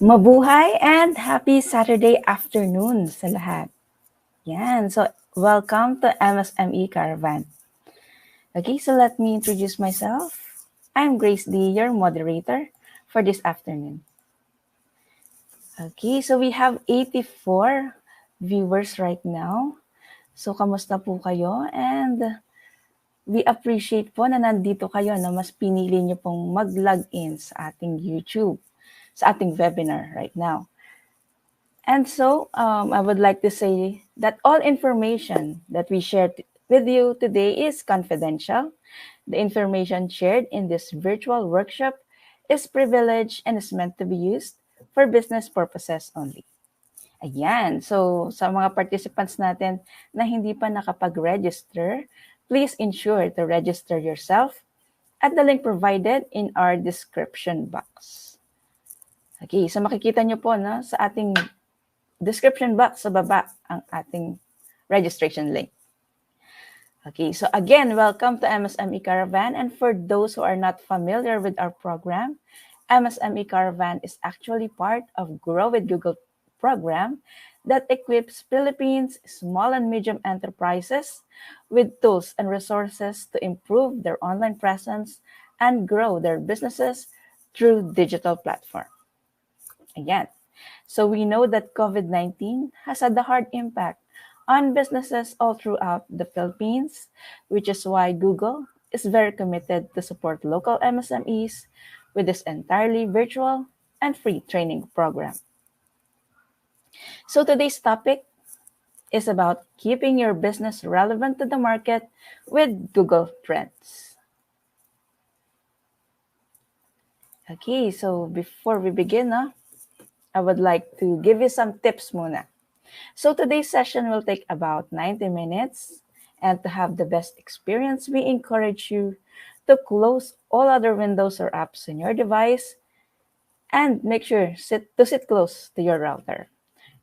Mabuhay and happy Saturday afternoon sa lahat. Yan. So, welcome to MSME Caravan. Okay, so let me introduce myself. I'm Grace D, your moderator for this afternoon. Okay, so we have 84 viewers right now. So, kamusta po kayo? And we appreciate po na nandito kayo na mas pinili nyo pong mag-log in sa ating YouTube, sa ating webinar right now. And so I would like to say that all information that we shared with you today is confidential. The information shared in this virtual workshop is privileged and is meant to be used for business purposes only. Ayan. So sa mga participants natin na hindi pa nakapag-register, please ensure to register yourself at the link provided in our description box. Okay, so makikita nyo po sa ating description box sa baba ang ating registration link. Okay, so again, welcome to MSME Caravan. And for those who are not familiar with our program, MSME Caravan is actually part of Grow with Google program that equips Philippines small and medium enterprises with tools and resources to improve their online presence and grow their businesses through digital platform. Again, so we know that COVID-19 has had a hard impact on businesses all throughout the Philippines, which is why Google is very committed to support local MSMEs with this entirely virtual and free training program. So today's topic is about keeping your business relevant to the market with Google Trends. Okay, so before we begin, I would like to give you some tips muna. So today's session will take about 90 minutes, and to have the best experience, we encourage you to close all other windows or apps on your device and make sure to sit close to your router.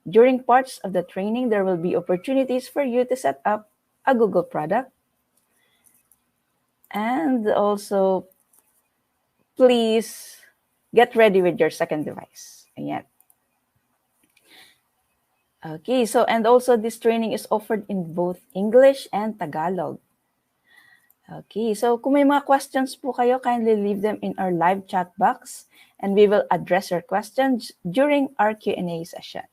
During parts of the training, there will be opportunities for you to set up a Google product. And also, please get ready with your second device. Ayan. Okay, so and also this training is offered in both English and Tagalog. Okay, so kung may mga questions po kayo, kindly leave them in our live chat box and we will address your questions during our Q&A session.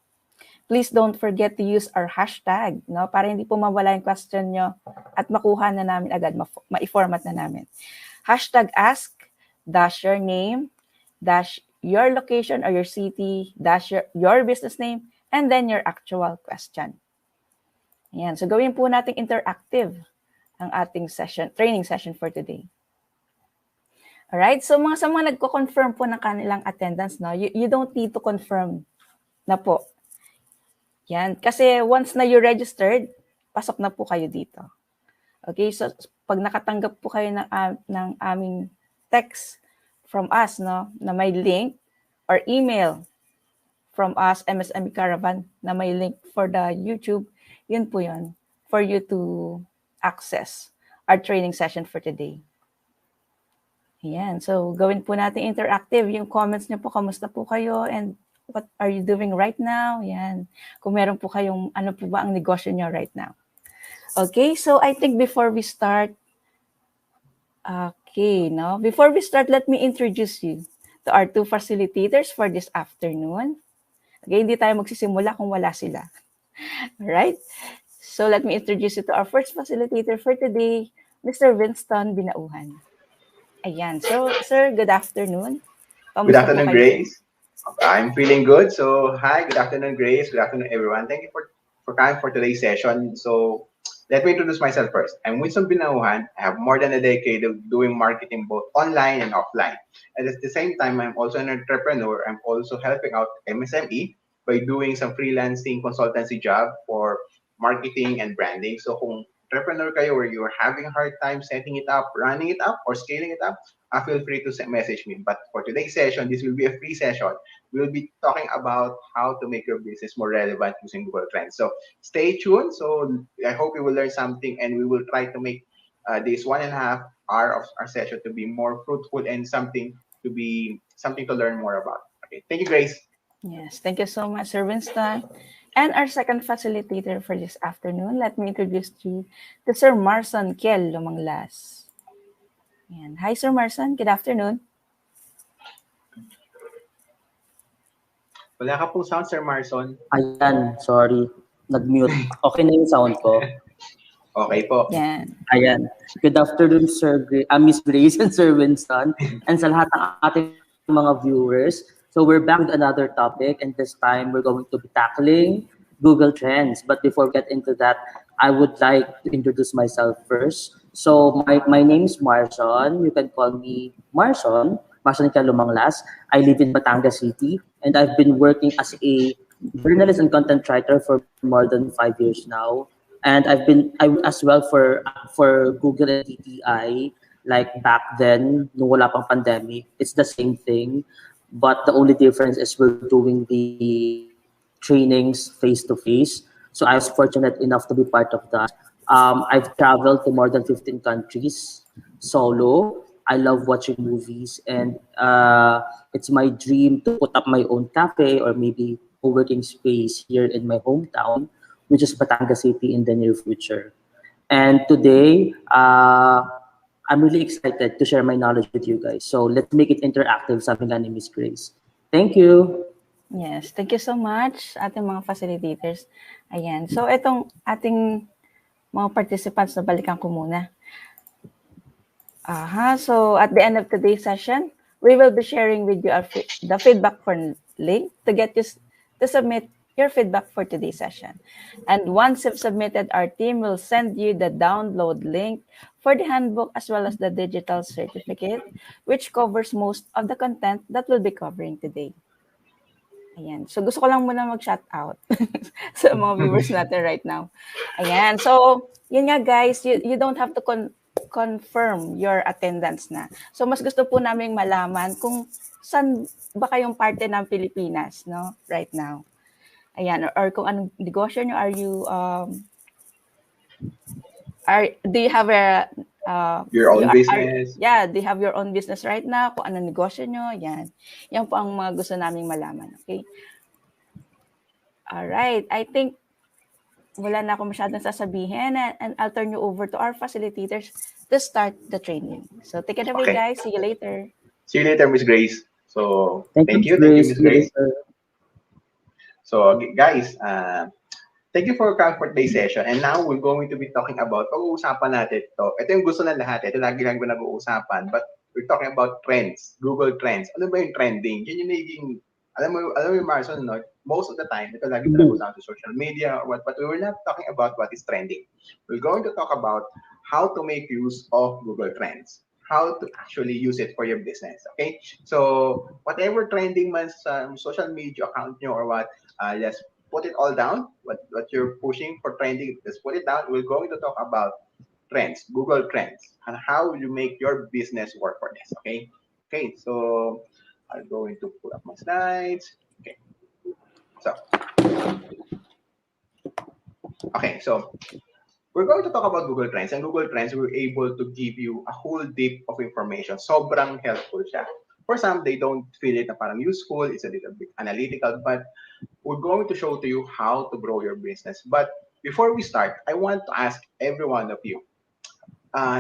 Please don't forget to use our hashtag, para hindi po mawala yung question nyo at makuha na namin agad, ma-format na namin. Hashtag ask, dash your name, dash your location or your city, dash your business name, and then your actual question. Ayan. So gawin po natin interactive ang ating training session for today. Alright, so sa mga nagko-confirm po ng kanilang attendance, you don't need to confirm na po. Yan, kasi once na you registered, pasok na po kayo dito. Okay, so pag nakatanggap po kayo ng aming text from us, na may link or email from us, MSME Caravan, na may link for the YouTube, yun po yun, for you to access our training session for today. Ayan, so gawin po natin interactive. Yung comments niyo po, kamusta po kayo, and what are you doing right now? Ayan, kung meron po kayong, ano po ba ang negosyo niyo right now. Okay, so I think before we start, before we start, let me introduce you to our two facilitators for this afternoon. Okay, hindi tayo magsisimula kung wala sila. Alright? So let me introduce you to our first facilitator for today, Mr. Winston Binauhan. Ayan. So, sir, good afternoon. Good afternoon, Grace. I'm feeling good. So, hi, good afternoon, Grace. Good afternoon, everyone. Thank you for coming for today's session. So, let me introduce myself first. I'm Winston Binauhan. I have more than a decade of doing marketing both online and offline. And at the same time, I'm also an entrepreneur. I'm also helping out MSME by doing some freelancing consultancy job for marketing and branding. So, kung entrepreneur kayo or you're having a hard time setting it up, running it up, or scaling it up, feel free to message me. But for today's session, this will be a free session. We'll be talking about how to make your business more relevant using Google Trends. So stay tuned. So I hope you will learn something, and we will try to make this 1.5 hour of our session to be more fruitful and something to learn more about. Okay, thank you, Grace. Yes, thank you so much, Sir Winston. And our second facilitator for this afternoon, let me introduce you to Sir Marson Kiel Lumanglas. Yan. Hi, Sir Marson. Good afternoon. Wala ka pong sound, Sir Marson. Ayan, sorry. Nag-mute. Okay na yung sound ko? Okay po. Yan. Ayan. Good afternoon, Miss Grace and Sir Winston, and sa lahat ng ating mga viewers. So we're back with another topic, and this time we're going to be tackling Google Trends. But before we get into that, I would like to introduce myself first. So my name is Marson. You can call me Marson. Marson Calumanglas. I live in Batangas City, and I've been working as a journalist and content writer for more than 5 years now. And I as well for Google and TTI, like back then, nung wala pang pandemic, it's the same thing. But the only difference is we're doing the trainings face to face. So I was fortunate enough to be part of that. I've traveled to more than 15 countries solo. I love watching movies, and it's my dream to put up my own cafe or maybe a working space here in my hometown, which is Batangas City, in the near future. And today, I'm really excited to share my knowledge with you guys. So let's make it interactive, sabi nga ni Miss Grace. Thank you. Yes, thank you so much, ating mga facilitators. Ayan. So, itong ating mga participants, na balikan ko muna. So, at the end of today's session, we will be sharing with you the feedback form link to get you to submit your feedback for today's session. And once you've submitted, our team will send you the download link for the handbook as well as the digital certificate, which covers most of the content that we'll be covering today. Ayan. So, gusto ko lang muna mag-shout out sa mga viewers natin right now. Ayan. So, yun nga guys, you don't have to confirm your attendance na. So, mas gusto po naming malaman kung saan ba kayong parte ng Pilipinas, no? Right now. Ayan. Or kung anong negosyo nyo, do you have Your own business? Do you have your own business right now? Kung anong negosyo nyo, yan. Yan po ang mga gusto naming malaman. Okay? Alright. I think wala na ako masyadong sasabihin, and I'll turn you over to our facilitators to start the training. So take it away, guys. See you later. See you later, Miss Grace. So Thank you, Miss Grace. So guys, thank you for coming for today's session. And now we're going to be talking about, pag-uusapan natin ito. Ito yung gusto ng lahat. Ito lagi-lagi ko nag-uusapan. But we're talking about trends, Google Trends. Ano ba yung trending? Yun yung naging, alam mo yung Marson, no? Most of the time, ito lagi nag-uusapan sa social media or what, but we were not talking about what is trending. We're going to talk about how to make use of Google Trends, how to actually use it for your business, okay? So, whatever trending man sa social media account nyo or what, just put it all down, what you're pushing for trending, just put it down. We're going to talk about trends, Google Trends, and how you make your business work for this, okay? Okay, so I'm going to pull up my slides. So we're going to talk about Google Trends, and Google Trends we're able to give you a whole deep of information. Sobrang helpful siya. For some, they don't feel it na parang useful, it's a little bit analytical, but we're going to show to you how to grow your business. But before we start, I want to ask every one of you,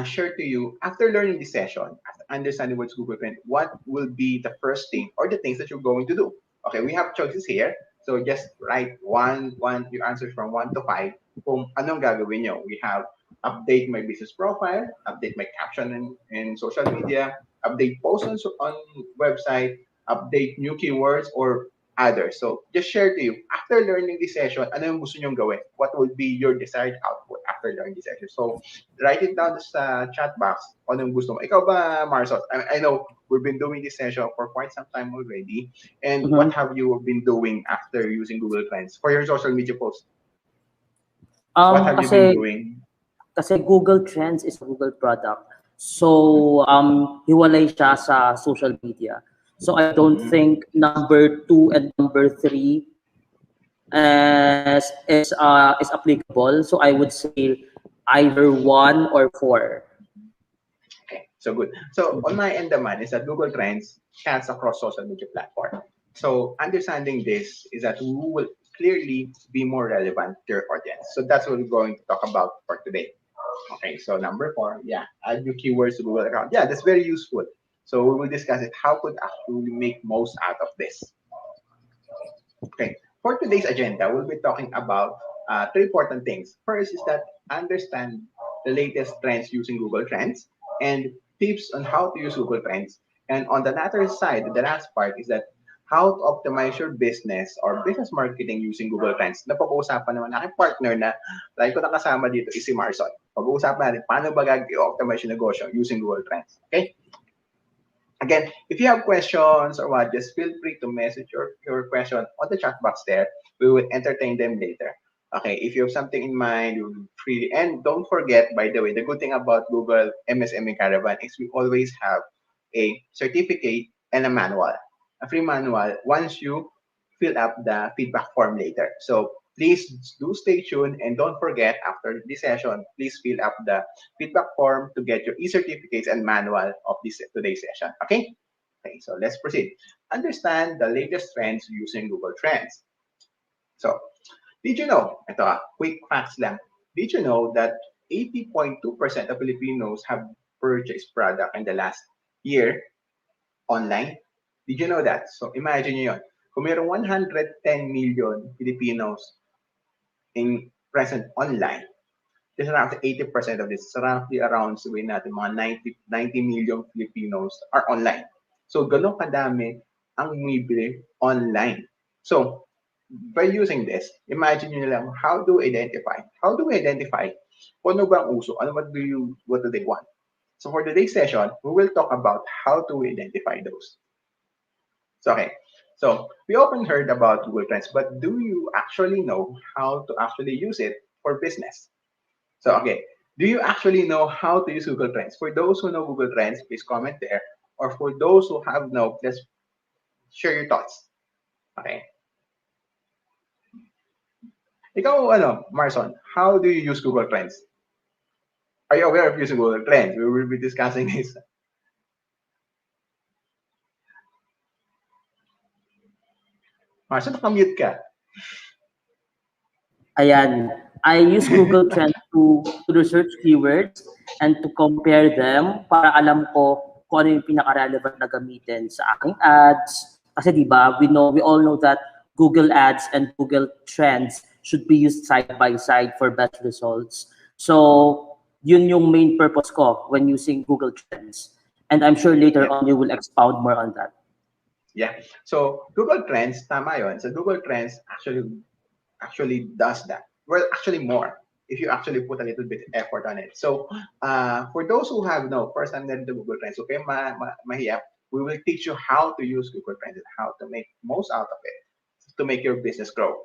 share to you, after learning this session, after understanding what's Google Trends, what will be the first thing or the things that you're going to do? Okay, we have choices here. So just write your answers from 1 to 5 kung anong gagawin nyo. We have update my business profile, update my caption in social media, update posts on website, update new keywords, or others. So just share to you, after learning this session, ano yung gusto nyong gawin? What will be your desired output after learning this session? So write it down sa chat box kung anong gusto mo. Ikaw ba, Marsos? I know we've been doing this session for quite some time already. And what have you been doing after using Google Trends for your social media posts? What have you been doing? Kasi Google Trends is a Google product. So, hiwalay siya sa social media. So, I don't think number 2 and number 3 is applicable. So, I would say either 1 or 4. Okay, so good. So, on my end naman is that Google Trends chats across social media platform. So understanding this is that we will clearly be more relevant to your audience. So that's what we're going to talk about for today. Okay, so number 4, yeah, add your keywords to Google account. Yeah, that's very useful. So we will discuss it. How could actually make most out of this? Okay, for today's agenda, we'll be talking about three important things. First is that understand the latest trends using Google Trends and tips on how to use Google Trends. And on the latter side, the last part is that how to optimize your business or business marketing using Google Trends. Napag-uusapan naman aking partner na lagi ko nakasama dito is si Marson. Pag-uusapan natin paano ba gag-optimize yung negosyo using Google Trends. Okay? Again, if you have questions or what, just feel free to message your question on the chat box there. We will entertain them later. Okay, if you have something in mind, you will free. And don't forget, by the way, the good thing about Google MSME Caravan is we always have a certificate and a manual, a free manual once you fill up the feedback form later. So please do stay tuned and don't forget after this session, please fill up the feedback form to get your e-certificates and manual of this today's session. Okay? Okay, so let's proceed. Understand the latest trends using Google Trends. So, did you know, ito quick facts lang. Did you know that 80.2% of Filipinos have purchased product in the last year online? Did you know that? So, imagine nyo yun. Kung mayroong 110 million Filipinos in present online, there's around 80% of this, roughly around sabihin natin mga 90 million Filipinos are online. So ganun kadami ang bumibili online. So by using this, imagine nyo lang how do we identify? How do we identify? Kung ano ba ang uso? What do they want? So for today's session, we will talk about how to identify those. So okay. So we often heard about Google Trends, but do you actually know how to actually use it for business? So, okay, do you actually know how to use Google Trends? For those who know Google Trends, please comment there. Or for those who have no, just share your thoughts. Okay. Ikaw, Marson, how do you use Google Trends? Are you aware of using Google Trends? We will be discussing this. Marson, nakamute ka. Ayan, I use Google Trends to research keywords and to compare them para alam ko kung ano yung pinaka-relevant na gamitin sa aking ads. Kasi di ba, we all know that Google Ads and Google Trends should be used side by side for best results. So, yun yung main purpose ko when using Google Trends. And I'm sure later on you will expound more on that. Yeah. So, Google Trends, tama yun. So, Google Trends actually does that. Well, actually more if you actually put a little bit of effort on it. So for those who have no first time the Google Trends, okay, mahiyap, we will teach you how to use Google Trends and how to make most out of it to make your business grow.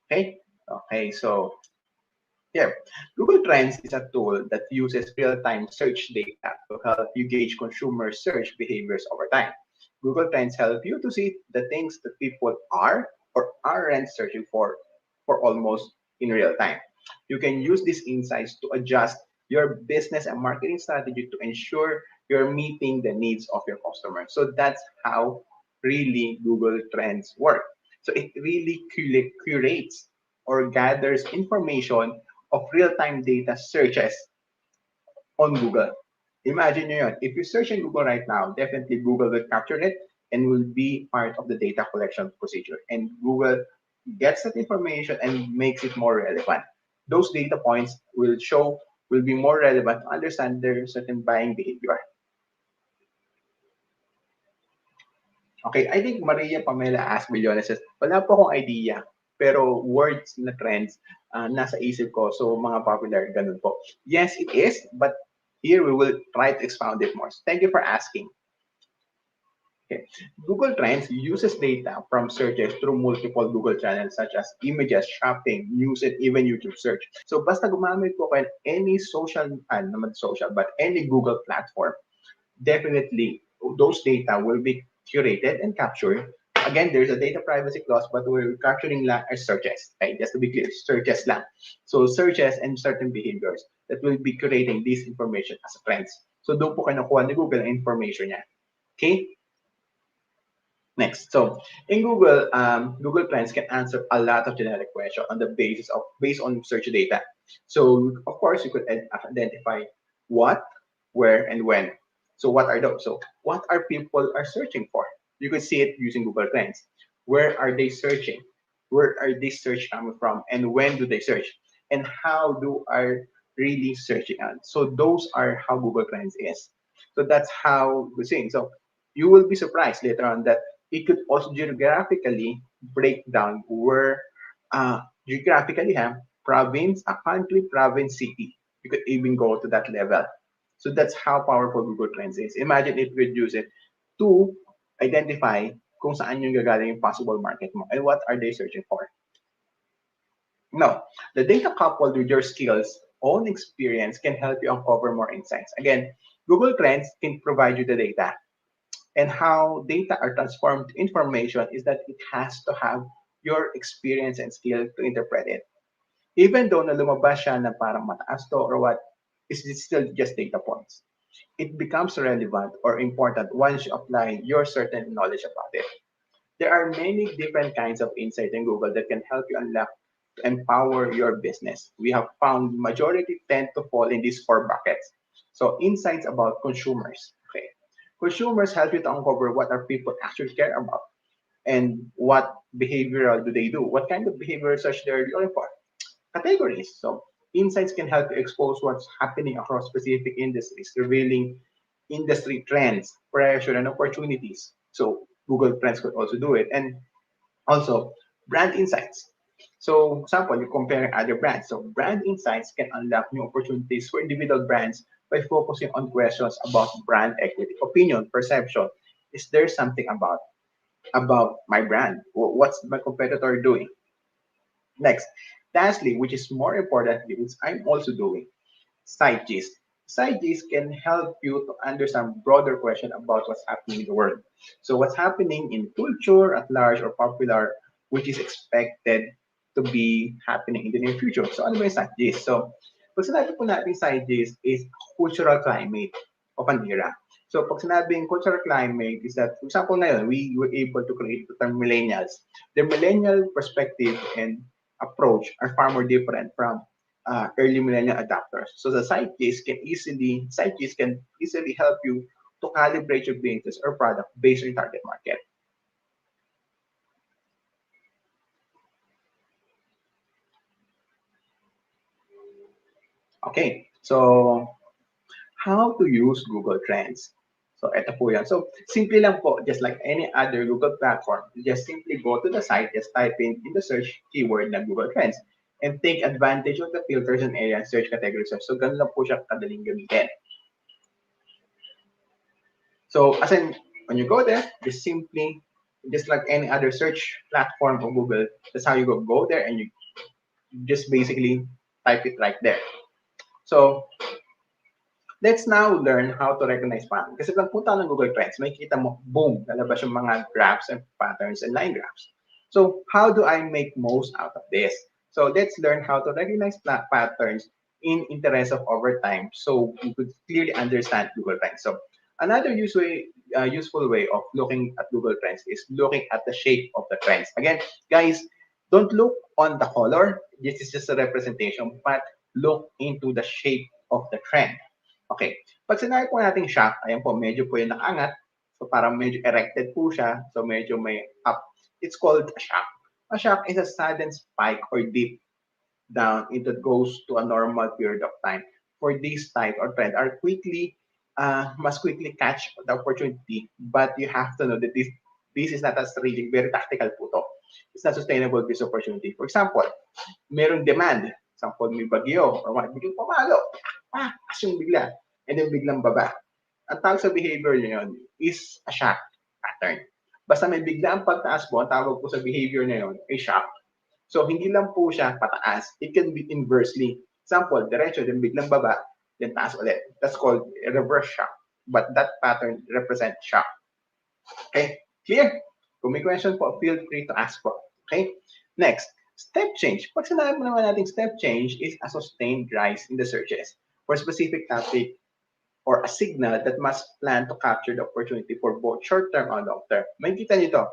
Okay. Okay. So yeah, Google Trends is a tool that uses real-time search data to help you gauge consumer search behaviors over time. Google Trends help you to see the things that people are or aren't searching for almost in real time. You can use these insights to adjust your business and marketing strategy to ensure you're meeting the needs of your customers. So that's how really Google Trends work. So it really curates or gathers information of real-time data searches on Google. Imagine nyo yun. If you search in Google right now, definitely Google will capture it and will be part of the data collection procedure. And Google gets that information and makes it more relevant. Those data points will be more relevant to understand their certain buying behavior. Okay, I think Maria Pamela asked Milliones says, wala po akong idea, pero words na trends nasa isip ko, so mga popular, ganun po. Yes, it is, but here we will try to expound it more. So thank you for asking. Okay. Google Trends uses data from searches through multiple Google channels such as images, shopping, news, and even YouTube search. So basta gumamit po kayo any but any Google platform, definitely those data will be curated and captured. Again, there's a data privacy clause, but we're capturing lang as searches. Okay? Just to be clear, searches lang. So searches and certain behaviors that will be curating this information as a trends. So doon po kayo nakuha ni Google ang information niya. Okay? Next, so in Google, Google Trends can answer a lot of generic questions on the based on search data. So of course, you could identify what, where, and when. So what are those? So what are people are searching for? You could see it using Google Trends. Where are they searching? Where are they search coming from? And when do they search? And how do are really searching on? So those are how Google Trends is. So that's how we're seeing. So you will be surprised later on that it could also geographically break down where geographically have province, a country, province, city. You could even go to that level. So that's how powerful Google Trends is. Imagine if we use it to identify kung saan yung gagaling yung possible market mo and what are they searching for. No, the data coupled with your skills, own experience can help you uncover more insights. Again, Google Trends can provide you the data, and how data are transformed to information is that it has to have your experience and skill to interpret it. Even though na lumabas siya na parang mataas to or what, is it still just data points. It becomes relevant or important once you apply your certain knowledge about it. There are many different kinds of insight in Google that can help you unlock to empower your business. We have found majority tend to fall in these four buckets. So insights about consumers. Okay. Consumers help you to uncover what are people actually care about and what behavioral do they do? What kind of behavioral search they're looking for? Categories. So insights can help you expose what's happening across specific industries, revealing industry trends, pressure, and opportunities. So Google Trends could also do it. And also brand insights. So example, you compare other brands. So brand insights can unlock new opportunities for individual brands by focusing on questions about brand equity, opinion, perception. Is there something about my brand? What's my competitor doing? Next, lastly, which is more importantly, which I'm also doing, side gist. Side gist can help you to understand broader question about what's happening in the world. So what's happening in culture at large or popular, which is expected to be happening in the near future. So ano ba yung side gist? So pag sinabi po natin side gist is cultural climate of an era. So pag sinabing cultural climate is that, for example, ngayon, we were able to create the term millennials. The millennial perspective and approach are far more different from early millennial adapters. So the side case can easily help you to calibrate your business or product based on your target market. Okay, so how to use Google Trends. So ito po yan. So simple lang po, just like any other Google platform, you just simply go to the site, just type in the search keyword na Google Trends and take advantage of the filters and area search category search. So ganun lang po siya kadaling gamitin. So as in, when you go there, just simply, just like any other search platform or Google, that's how you go there and you just basically type it right there. So let's now learn how to recognize patterns. Kasi pag punta ng Google Trends, may kita mo, boom, lalabas yung mga graphs and patterns and line graphs. So how do I make most out of this? So let's learn how to recognize patterns in interest of over time so you could clearly understand Google Trends. So another useful way of looking at Google Trends is looking at the shape of the trends. Again, guys, don't look on the color. This is just a representation, but look into the shape of the trend. Okay. Pag sinabi po natin shock, ayan po, medyo po yung nakaangat. So parang medyo erected po siya. So medyo may up. It's called a shock. A shock is a sudden spike or dip down into goes to a normal period of time. For this type or trend are must quickly catch the opportunity. But you have to know that this is not a strategic, very tactical po to. It's not sustainable business opportunity. For example, merong demand. Example, may bagyo or biglang pumalo. As yung bigla. And then biglang baba. Ang tawag sa behavior niyon is a shock pattern. Basta may biglang pagtaas po, ang tawag po sa behavior na yun ay shock. So, hindi lang po siya pataas. It can be inversely. Example, diretso, then biglang baba, then taas ulit. That's called a reverse shock. But that pattern represents shock. Okay? Clear? Kung may question po, feel free to ask po. Okay? Next, step change. Pag sinabi mo naman natin step change is a sustained rise in the searches for a specific topic or a signal that must plan to capture the opportunity for both short-term and long-term. May kita nyo to.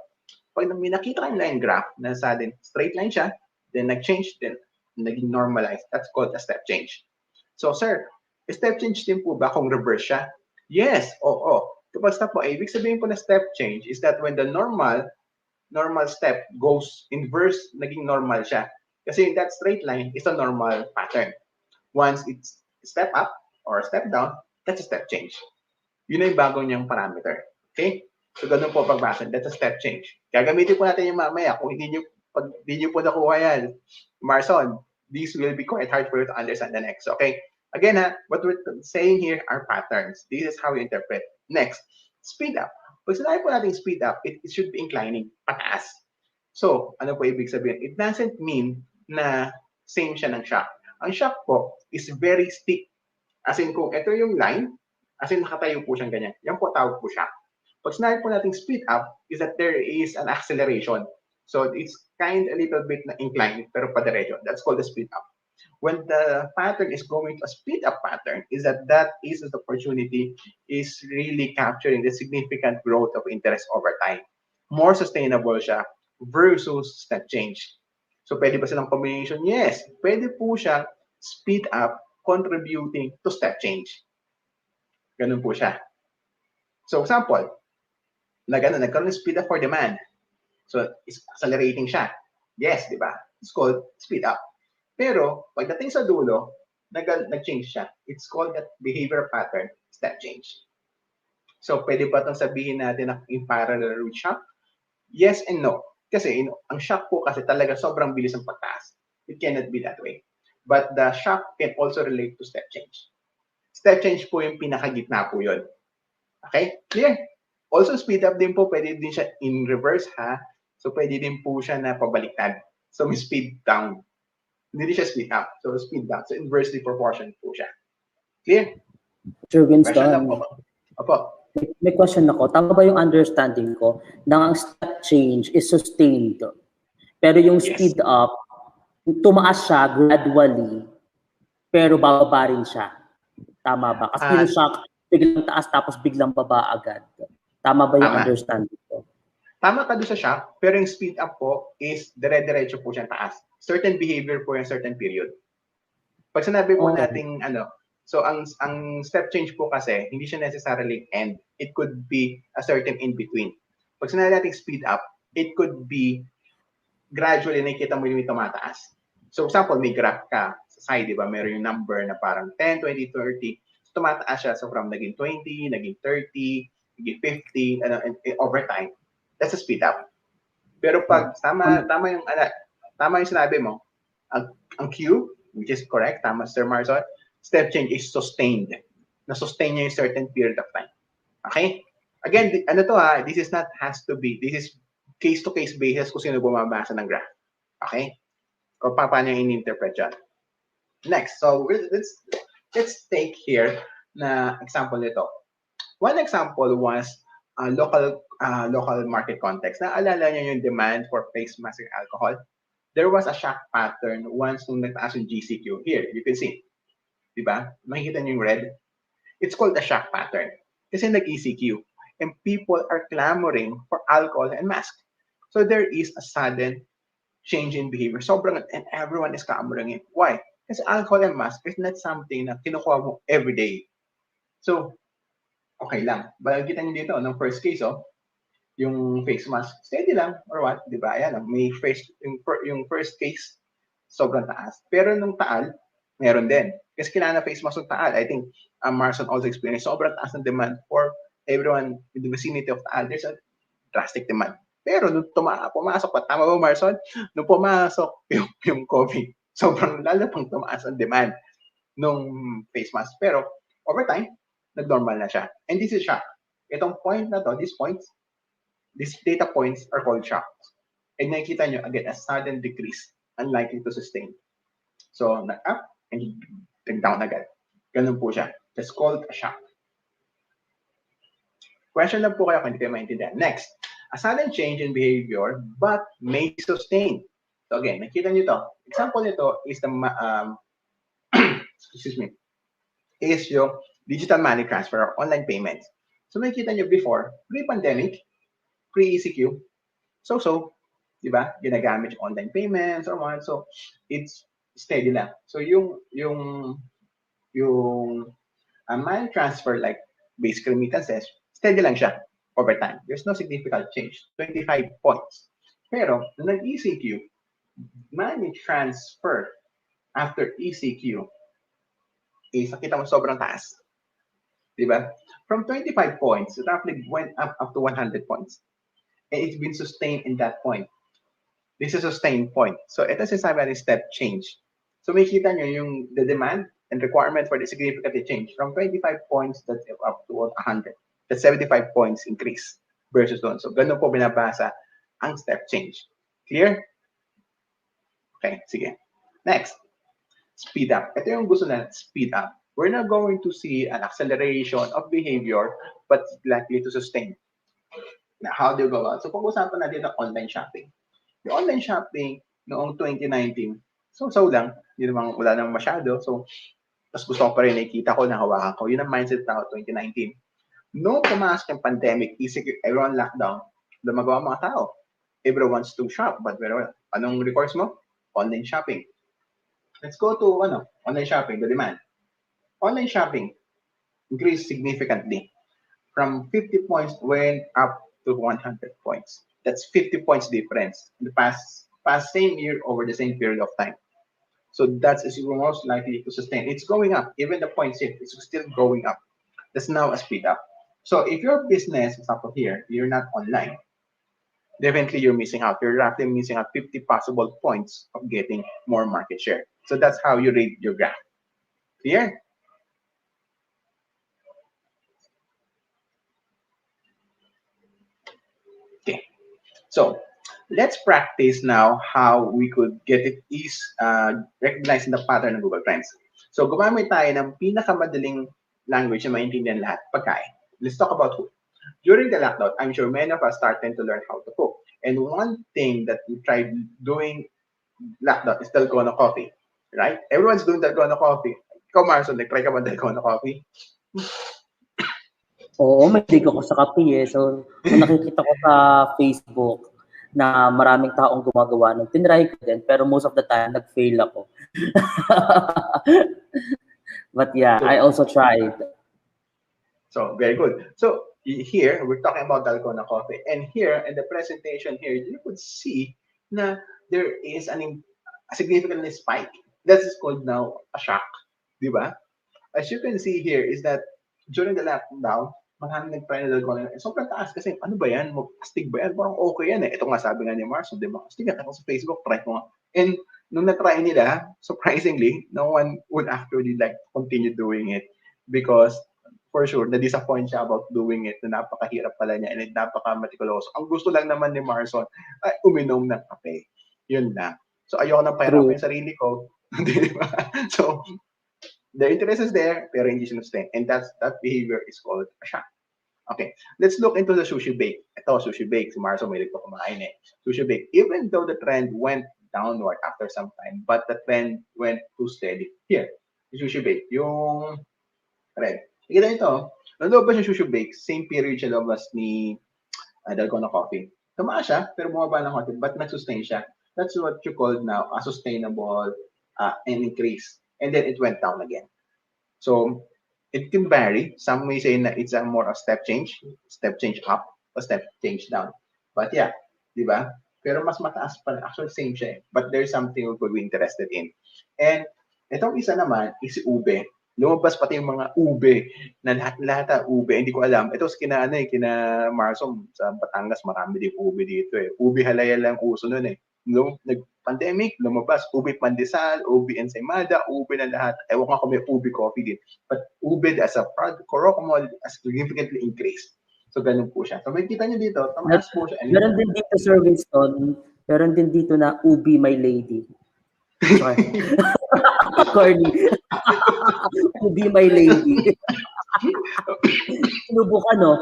Pag may nakita kayong line graph na sudden straight line siya, then nag-change, then naging normalized. That's called a step change. So, sir, step change din po ba kung reverse siya? Yes, oo. Kapag step po, ibig sabihin po na step change is that when the normal step goes inverse, naging normal siya. Kasi that straight line is a normal pattern. Once it's step up or step down, that's a step change. Yun na yung bago niyang parameter. Okay? So, ganun po pagbasa. That's a step change. Gagamitin po natin yung mamaya. Kung hindi nyo po nakuha yan, Marson, these will be quite hard for you to understand the next. Okay? Again, what we're saying here are patterns. This is how we interpret. Next, speed up. Pag sinabi po natin speed up, it should be inclining, pataas. So, ano po ibig sabihin? It doesn't mean na same siya ng shock. Ang shock po is very steep. As in, kung ito yung line, as in nakatayo po siyang ganyan. Yan po tawag po shock. Pag sinabi po natin speed up, is that there is an acceleration. So, it's kind a little bit na inclined, pero padiretso. That's called the speed up. When the pattern is going to a speed up pattern, is that is the opportunity is really capturing the significant growth of interest over time. More sustainable siya versus step change. So, pwede ba silang combination? Yes. Pwede po siya speed up contributing to step change. Ganun po siya. So, example, nagkaroon ng speed up for demand. So, it's accelerating siya. Yes, di ba? It's called speed up. Pero, pagdating sa dulo, nag-change siya. It's called that behavior pattern, step change. So, pwede ba itong sabihin natin na in parallel with shock? Yes and no. Kasi, ang shock po kasi talaga sobrang bilis ang pagtaas. It cannot be that way. But the shock can also relate to step change. Step change po yung pinakagitna po yun. Okay? Clear? Also, speed up din po, pwede din siya in reverse, ha? So, pwede din po siya na pabaliktad. So, may speed down. Hindi siya speed up. So, speed down. So, inversely proportional po siya. Clear? Sir Question lang Winston, po. Opo. may question ako. Tama ba yung understanding ko na ang step change is sustained? Pero yung Yes. speed up, tumaas siya gradually, pero bababa rin siya. Tama ba? Kasi yung shock, biglang taas tapos biglang baba agad. Tama ba yung Tama. understanding ko? Tama ka doon sa shock, pero yung speed up po is dire-diretso po siya taas. Certain behavior po yung certain period. Pag sinabi po nating so ang step change po kasi, hindi siya necessarily end. It could be a certain in-between. Pag sinabi nating speed up, it could be gradually nakikita mo yung tumataas. So example, may graph ka sa side, di ba? Meron yung number na parang 10, 20, 30. So tumataas siya. So from naging 20, naging 30, naging 50, and over time. That's a speed up. Pero pag tama yung sinabi mo, ang Q, which is correct, tama Sir Marson, step change is sustained. Na-sustain niya yung certain period of time. Okay? Again, this is not has to be, this is case-to-case basis kung sino bumabasa ng graph. Okay? O paano yung in-interpret dyan. Next, so let's take here na example nito. One example was local market context. Naalala niyo yung demand for face mask and alcohol? There was a shock pattern once nung nagtaas yung GCQ. Here, you can see. Diba? Makikita niyo yung red? It's called a shock pattern. Kasi nag-ECQ. And people are clamoring for alcohol and mask. So there is a sudden change in behavior. And everyone is clamoring it. Why? Kasi alcohol and mask is not something na kinukuha mo every day. So, okay lang. Kita niyo dito, ng first case, yung face mask, steady lang, or what, di ba? Ayan, may yung first case, sobrang taas. Pero nung taal, meron din. Kasi kailangan na face mask ng taal. I think Marson also experienced, sobrang taas ng demand for everyone in the vicinity of taal. There's a drastic demand. Pero nung pumasok pa, tama ba Marson? Nung pumasok yung COVID, sobrang lalo pang tumaas ang demand nung face mask. Pero over time, nag-normal na siya. And this is shock. Itong point na to, these data points are called shocks. And nakikita nyo, again, a sudden decrease, unlikely to sustain. So, nag-up and nag-down agad. Ganun po siya. That's called a shock. Question lang po kayo kung hindi kayo maintindihan. Next, a sudden change in behavior but may sustain. So again, nakita nyo to. Example nito is the, excuse me, is yung digital money transfer or online payments. So makikita nyo before, pre-pandemic, pre-ECQ, so, di ba? Ginagamit yung online payments or what. So it's steady lang. So yung money transfer, like basic remittances, steady lang siya over time. There's no significant change. 25 points. Pero nung nag-ECQ, money transfer after ECQ is nakita mo sobrang taas. Diba? From 25 points, it roughly went up to 100 points. And it's been sustained in that point. This is a sustained point. So ito sinasabi natin step change. So makikita nyo yung the demand and requirement for the significantly change. From 25 points, that's up to 100. That's 75 points increase versus doon. So ganun po binabasa ang step change. Clear? Okay, sige. Next, speed up. Ito yung gusto na speed up. We're not going to see an acceleration of behavior, but it's likely to sustain. Now, how do you go about? So pag-usapan natin ang online shopping. Yung online shopping noong 2019, so lang, wala namang masyado. So, mas gusto ko pa rin nakikita ko, nahawakan ko. Yun ang mindset tao 2019. Noong pumasok yung pandemic, everyone lockdown, lumagawa mga tao. Everyone wants to shop, but anong recourse mo? Online shopping. Let's go to online shopping, the demand. Online shopping increased significantly. From 50 points went up to 100 points. That's 50 points difference in the past same year over the same period of time. So that's most likely to sustain. It's going up. Even the point shift is still going up. That's now a speed up. So if your business, for example here, you're not online, definitely you're missing out. You're roughly missing out 50 possible points of getting more market share. So that's how you read your graph. Clear? Okay. So let's practice now how we could get it recognizing the pattern ng Google Trends. So gumamit tayo ng pinakamadaling language na maintindihan lahat, pagkain. Let's talk about food. During the lockdown, I'm sure many of us started to learn how to cook. And one thing that we tried doing lockdown is dalgona coffee, right? Everyone's doing dalgona coffee. Ikaw, Marson, nag-try ka ba dalgona coffee? Oo, may ligo ko sa kape eh. So, kung nakikita ko sa Facebook na maraming taong gumagawa nun, tinry ko din, pero most of the time, nag-fail ako. But yeah, I also tried. So, very good. So, here, we're talking about dalgona coffee. And here, in the presentation here, you could see na there is a significant spike. That is called now a shock. Di ba? As you can see here is that during the lockdown, maraming nag-try na dalgona. Sobrang taas kasi, ano ba yan? Astig ba yan? Parang okay yan eh. Ito nga sabi nga ni Mars, di ba? Astig nga sa Facebook, try ko nga. And nung na-try nila, surprisingly, no one would actually like continue doing it because for sure, na-disappoint siya about doing it na napakahirap pala niya and napaka-meticulous. Ang gusto lang naman ni Marson ay uminom ng kape. Yun lang. So, ayoko nang pahirapan yung sarili ko. Di ba? So, the interest is there, pero hindi sinustain. And that behavior is called a shock. Okay, let's look into the sushi bake. Ito, sushi bake. Si Marso may ko kumain eh. Sushi bake. Even though the trend went downward after some time, but the trend went too steady. Here, sushi bake. Yung red. Kita ito, nalobas yung sushi bake, same period siya lobas ni dalgona coffee. Tumaas siya, pero bumaba ng konti, but nag-sustain siya. That's what you call now a sustainable and increase. And then it went down again. So it can vary. Some may say that it's a more a step change up, or step change down. But yeah, di ba? Pero mas mataas pa rin. Actually, same siya eh. But there's something we could be interested in. And itong isa naman is ube. Lumabas pati yung mga ube na lahat ube. Hindi ko alam. Ito kina Marsom sa Batangas, marami din ube dito eh. Ube halaya lang uso nun eh. Nag-pandemic, lumabas, ube pandesal, ube ensaymada, ube na lahat. Ewan ko kung may ube coffee din. But ube as a product, Corocomal has significantly increased. So, ganun po siya. So, may kita nyo dito, tamaas po siya. Meron din dito, Sir Winston, meron din dito na ube my lady. Sorry. Corny. Ube my lady. Sinubukan, no?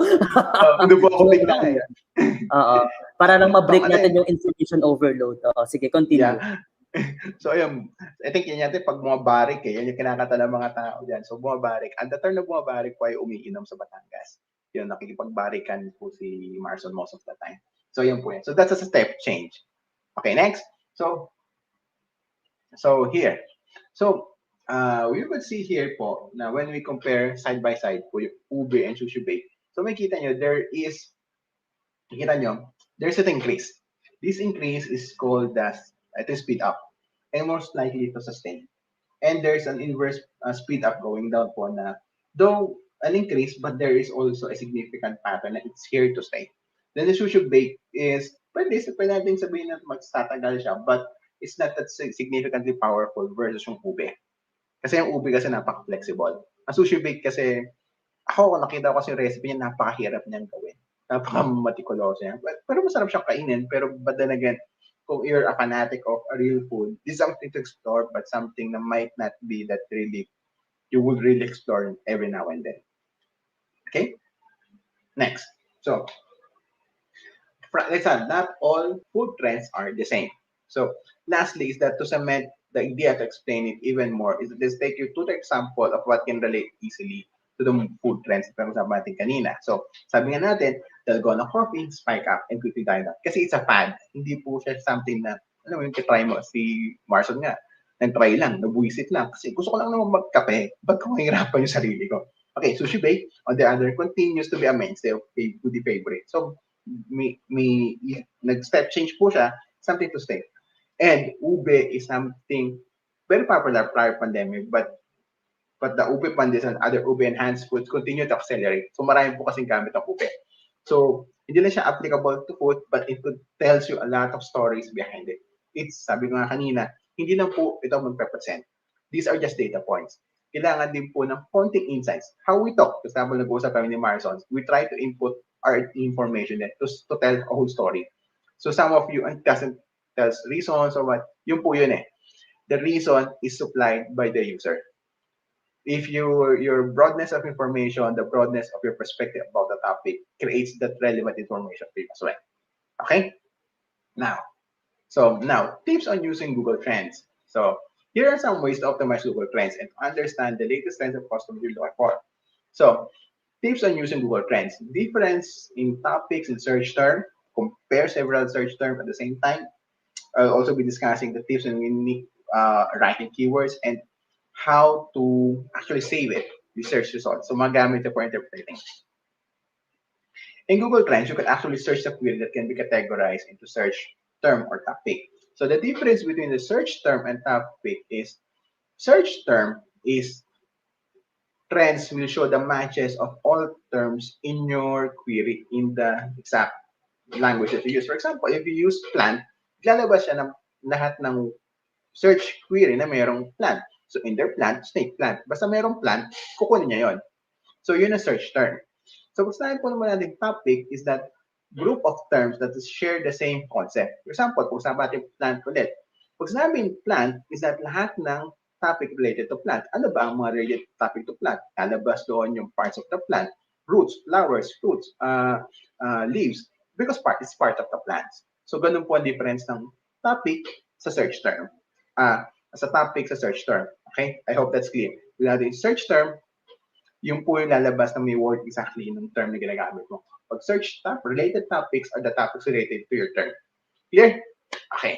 Sinubukan bigla eh. Para lang ma-break natin yung information overload. Sige, continue. Yeah. So, ayun, I think yan yata pag bumabarik yan yung kinakanta ng mga tao dyan. So, bumabarik. And the term na bumabarik po ay umiinom sa Batangas. Yun, nakikipagbarikan po si Marson most of the time. So, yun po yan. So, that's a step change. Okay, next. So here. So, we could see here po na when we compare side by side po yung ube and sushi bake. So, makikita nyo, there's an increase. This increase is called the speed up and most likely to sustain. And there's an inverse speed up going down po na though an increase, but there is also a significant pattern na it's here to stay. Then the sushi bake is, pwede natin sabihin na magtatagal siya, but it's not that significantly powerful versus yung ube. Kasi yung ube kasi napaka-flexible. Ang sushi bake kasi, ako nakita ko kasi yung recipe niya, napakahirap niyang gawin. Napaka-meticulous niya. Pero masarap siyang kainin. Pero but then again, kung you're a fanatic of a real food, this is something to explore, but something that might not be that really, you would really explore every now and then. Okay? Next. So, not all food trends are the same. So, lastly is that to cement the idea, to explain it even more, is let's take you to the example of what can relate easily to the food trends na sabi natin kanina. So, sabi nga natin, dalgona coffee, spike up, and quickly die down. Kasi it's a fad. Hindi po siya something na, alam mo yung try mo, si Marson nga, nag-try lang, nabuisit lang. Kasi gusto ko lang naman magkape. Ba't ko mahirapan yung sarili ko? Okay, sushi bake, on the other, continues to be a mainstay of foodie favorite. So, may nag-step change po siya, something to stay. And ube is something very popular prior pandemic, but the ube pandis and other ube enhanced foods continue to accelerate. So marami po kasing gamit ang ube. So hindi lang siya applicable to food, but it tells you a lot of stories behind it. It's, sabi ko nga kanina, hindi lang po ito magpe-present. These are just data points. Kailangan din po ng konting insights. How we talk, for example, nag-uusap kami ni Marson, we try to input our information there to tell a whole story. So some of you, and doesn't tell reasons or what, yun po yun eh. The reason is supplied by the user. If your broadness of information, the broadness of your perspective about the topic creates that relevant information for you as well. Okay? Now, tips on using Google Trends. So here are some ways to optimize Google Trends and understand the latest trends of customers you're looking for. So tips on using Google Trends. Difference in topics and search term. Compare several search terms at the same time. I'll also be discussing the tips on unique writing keywords and how to actually save it, the search results. So magamit ito for interpreting. In Google Trends, you can actually search the query that can be categorized into search term or topic. So the difference between the search term and topic is search term is trends will show the matches of all terms in your query in the exact language that you use. For example, if you use plant, lalabas siya ng lahat ng search query na mayroong plant. So in their plant, snake plant. Basta mayroong plant, kukunin niya yon. So yun ang search term. So kung sinabi po naman natin topic is that group of terms that share the same concept. For example, kung sinabi natin plant ulit. Pag sinabing plant is that lahat ng topic related to plant. Ano ba ang mga related topic to plant? Lalabas doon yung parts of the plant, roots, flowers, fruits, leaves, because it's part of the plants. So ganun po ang difference ng topic sa search term. Sa topic sa search term. Okay? I hope that's clear. Without the search term, yung po yung lalabas na may word exactly ng term na ginagamit mo. Pag search related topics are the topics related to your term. Clear? Okay.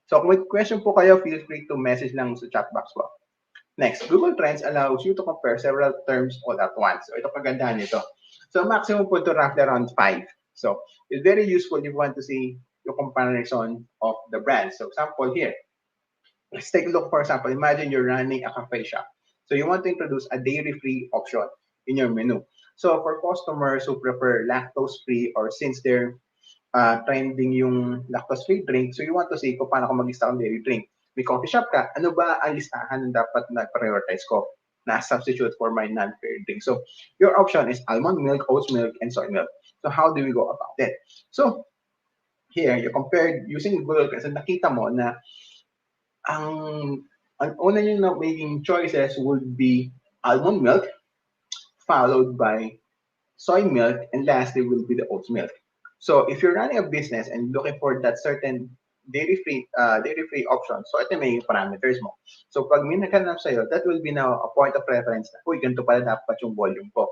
So kung may question po kayo, feel free to message lang sa chat box po. Next, Google Trends allows you to compare several terms all at once. So ito kagandahan nito. So maximum po ito roughly around 5. So it's very useful if you want to see your comparison of the brands. So example here, let's take a look. For example, imagine you're running a cafe shop. So you want to introduce a dairy-free option in your menu. So for customers who prefer lactose-free or since they're trending yung lactose-free drink, so you want to see kung paano ko mag-lista ng dairy drink. May coffee shop ka, ano ba ang listahan na dapat na prioritize ko na substitute for my non-dairy drink? So your option is almond milk, oat milk, and soy milk. So how do we go about it? So here, you compared using Google Trends and nakita mo na ang una nyo na making choices would be almond milk, followed by soy milk, and lastly will be the oat milk. So if you're running a business and looking for that certain dairy-free option. So, ito may parameters mo. So, pag may naghanap sa'yo, that will be now a point of reference na, uy, ganito pala dapat yung volume ko.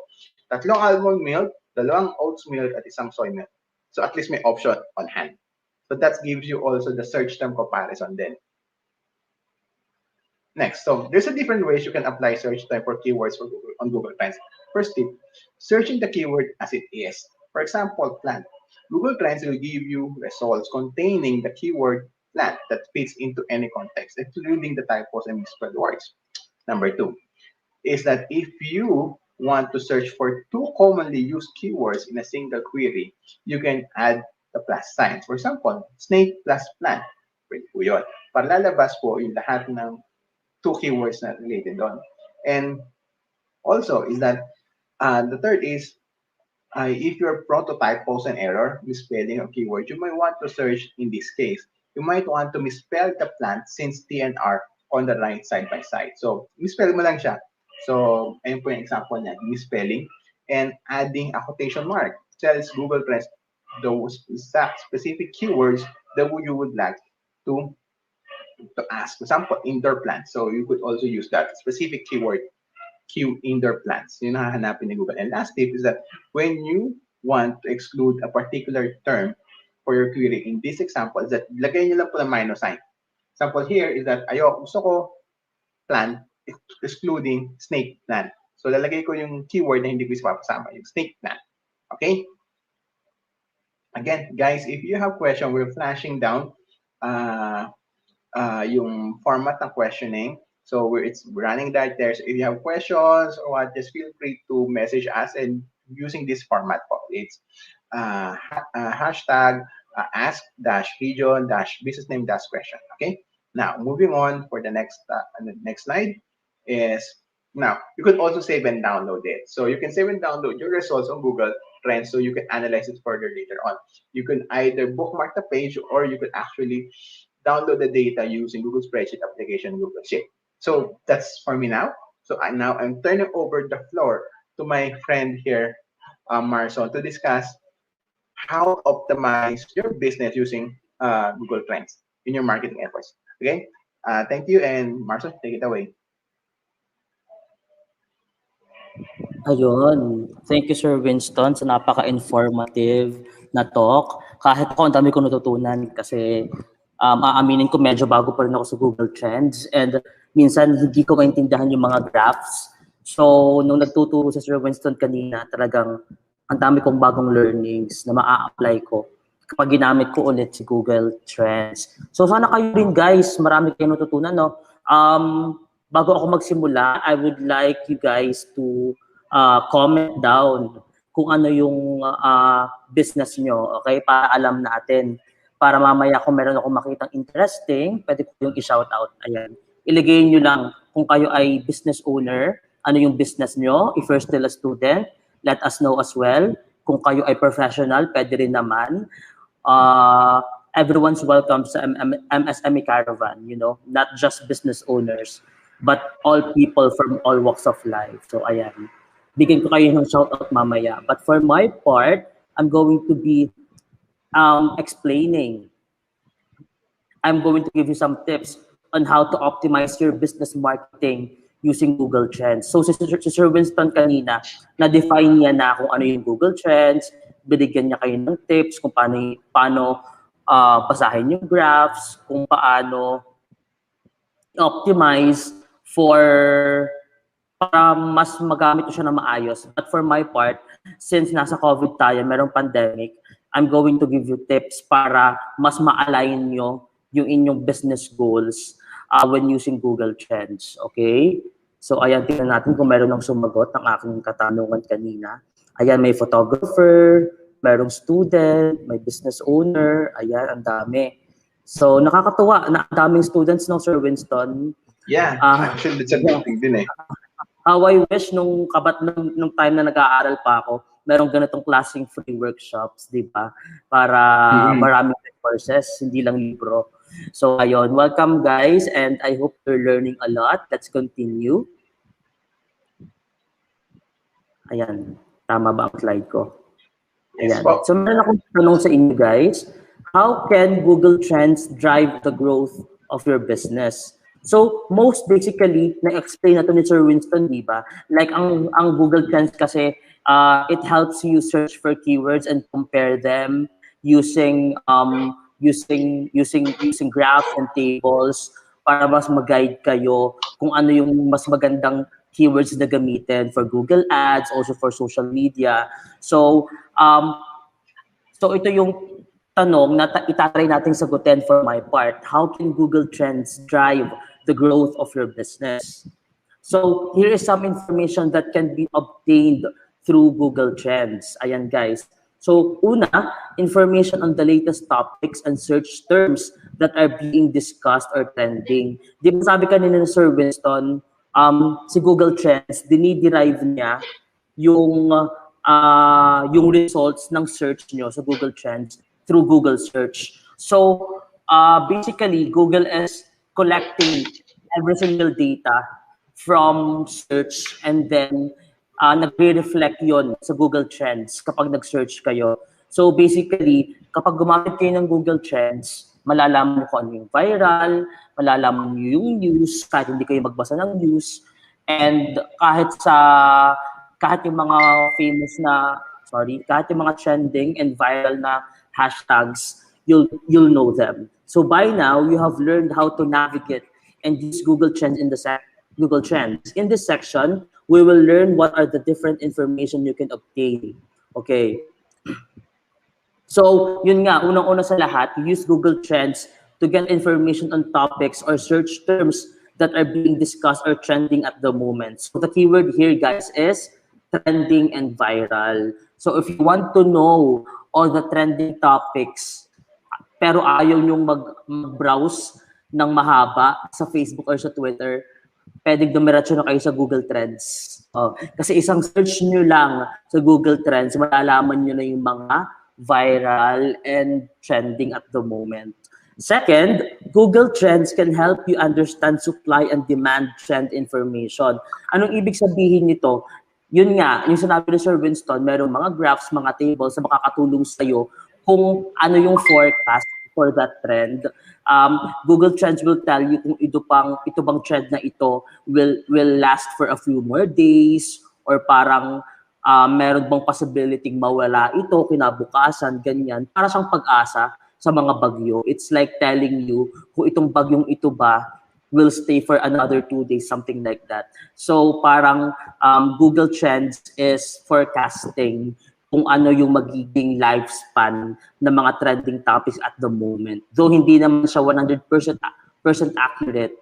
3 almond milk, 2 oats milk, at 1 soy milk. So, at least may option on hand. So, that gives you also the search term comparison then. Next, so there's a different ways you can apply search term for keywords on Google Trends. First tip, searching the keyword as it is. For example, plant. Google Trends will give you results containing the keyword plant that fits into any context, including the typos and misspelled words. Number 2 is that if you want to search for 2 commonly used keywords in a single query, you can add the plus sign. For example, snake plus plant. Pwede po yun. Para lalabas po yung lahat ng 2 keywords na related on. And also is that the third is if you're prone to typos and error, misspelling of keyword, you might want to search in this case. You might want to misspell the plant since T and R on the right side by side. So, misspell mo lang siya. So, ayun po yung example niya, misspelling and adding a quotation mark tells Google Trends those exact specific keywords that you would like to ask. For example, indoor plants. So you could also use that specific keyword, indoor plants. Yun ang hahanapin ni Google. And last tip is that when you want to exclude a particular term for your query, in this example, is that lagay nyo lang po ng minus sign. Example here is that gusto ko plant excluding snake plant. So lalagay ko yung keyword na hindi ko isapasama, yung snake plant. Okay? Again, guys, if you have question, we're flashing down yung format ng questioning. So it's running that there. So if you have questions or what, just feel free to message us and using this format. It's hashtag ask-region-business name-question. Okay. Now moving on for the next slide is now you could also save and download it. So you can save and download your results on Google Trends so you can analyze it further later on. You can either bookmark the page or you could actually download the data using Google Spreadsheet application, Google Sheet. So that's for me now. So I'm turning over the floor to my friend here, Marson, to discuss how to optimize your business using Google Trends in your marketing efforts. Okay? Thank you, and Marson, take it away. Ayun. Thank you, Sir Winston, sa napaka-informative na talk. Kahit ako, ang dami ko natutunan kasi aaminin ko medyo bago pa rin ako sa Google Trends and minsan hindi ko maintindihan yung mga graphs. So, nung nagtuturo sa Sir Winston kanina, talagang ang dami kong bagong learnings na maa-apply ko kapag ginamit ko ulit si Google Trends. So, sana kayo rin guys, marami kayong natutunan, no? Bago ako magsimula, I would like you guys to comment down kung ano yung business nyo, okay? Para alam natin. Para mamaya kung meron akong makitang interesting, pwede ko yung i-shout out. Ayan. Ilagay nyo lang kung kayo ay business owner, ano yung business nyo. If you're still a student, let us know as well. Kung kayo ay professional, pwede rin naman. Everyone's welcome sa MSME Caravan, you know, not just business owners, but all people from all walks of life. So, ayan. Bigyan ko kayo ng shout out mamaya. But for my part, I'm going to be explaining. I'm going to give you some tips on how to optimize your business marketing using Google Trends. So si Sir Winston kanina, na-define niya na kung ano yung Google Trends, binigyan niya kayo ng tips kung paano basahin yung graphs, kung paano optimize para mas magamit ko siya na maayos. But for my part, since nasa COVID tayo, merong pandemic, I'm going to give you tips para mas ma-align nyo yung inyong business goals when using Google Trends. Okay? So, ayan, tingnan natin kung meron ng sumagot ng aking katanungan kanina. Ayan, may photographer, merong student, may business owner. Ayan, ang dami. So, nakakatuwa na ang daming students ng Sir Winston. Yeah, actually, it's a good thing din eh. How I wish nung time na nag-aaral pa ako, merong ganitong klaseng free workshops, di ba? Para maraming courses, hindi lang libro. So, ayun. Welcome, guys, and I hope you're learning a lot. Let's continue. Ayan. Tama ba ang slide ko? Ayan. Yes, so, meron akong tanong sa inyo, guys. how can Google Trends drive the growth of your business? So, most basically, na-explain na to ni Sir Winston, di ba? Like, ang Google Trends kasi, it helps you search for keywords and compare them using using graphs and tables para mas mag-guide kayo kung ano yung mas magandang keywords na gamitin for Google Ads, also for social media. So, ito yung tanong na itatry natin sagutin for my part. How can Google Trends drive the growth of your business? So here is some information that can be obtained through Google Trends. Ayan guys. So una, information on the latest topics and search terms that are being discussed or trending. Di ba sabi kanina ni Sir Winston, si Google Trends, diniderive niya yung results ng search nyo sa Google Trends through Google Search. So basically, Google is collecting every single data from search and then nagre-reflect yon sa Google Trends kapag nag-search kayo. So basically, kapag gumamit kayo ng Google Trends, malalaman mo kung ano yung viral, malalaman mo yung news, kahit hindi kayo magbasa ng news, and kahit yung mga kahit yung mga trending and viral na hashtags, you'll know them. So by now, you have learned how to navigate and use Google Trends Google Trends. In this section, we will learn what are the different information you can obtain. Okay. So, yun nga, unang-una sa lahat, use Google Trends to get information on topics or search terms that are being discussed or trending at the moment. So, the keyword here, guys, is trending and viral. So, if you want to know all the trending topics, pero ayaw nyong mag-browse ng mahaba sa Facebook or sa Twitter, pwedeng dumiretso na kayo sa Google Trends. Kasi isang search nyo lang sa Google Trends, malalaman nyo na yung mga viral and trending at the moment. Second, Google Trends can help you understand supply and demand trend information. Anong ibig sabihin nito? Yun nga, yung sinabi ni Sir Winston, merong mga graphs, mga tables na makakatulong sa'yo kung ano yung forecast for that trend. Google Trends will tell you kung ito bang trend na ito will last for a few more days or parang meron bang possibility mawala ito kinabukasan, ganyan. Para siyang pag-asa sa mga bagyo. It's like telling you kung itong bagyong ito ba will stay for another 2 days, something like that. So parang Google Trends is forecasting kung ano yung magiging lifespan ng mga trending topics at the moment. Though hindi naman siya 100% accurate,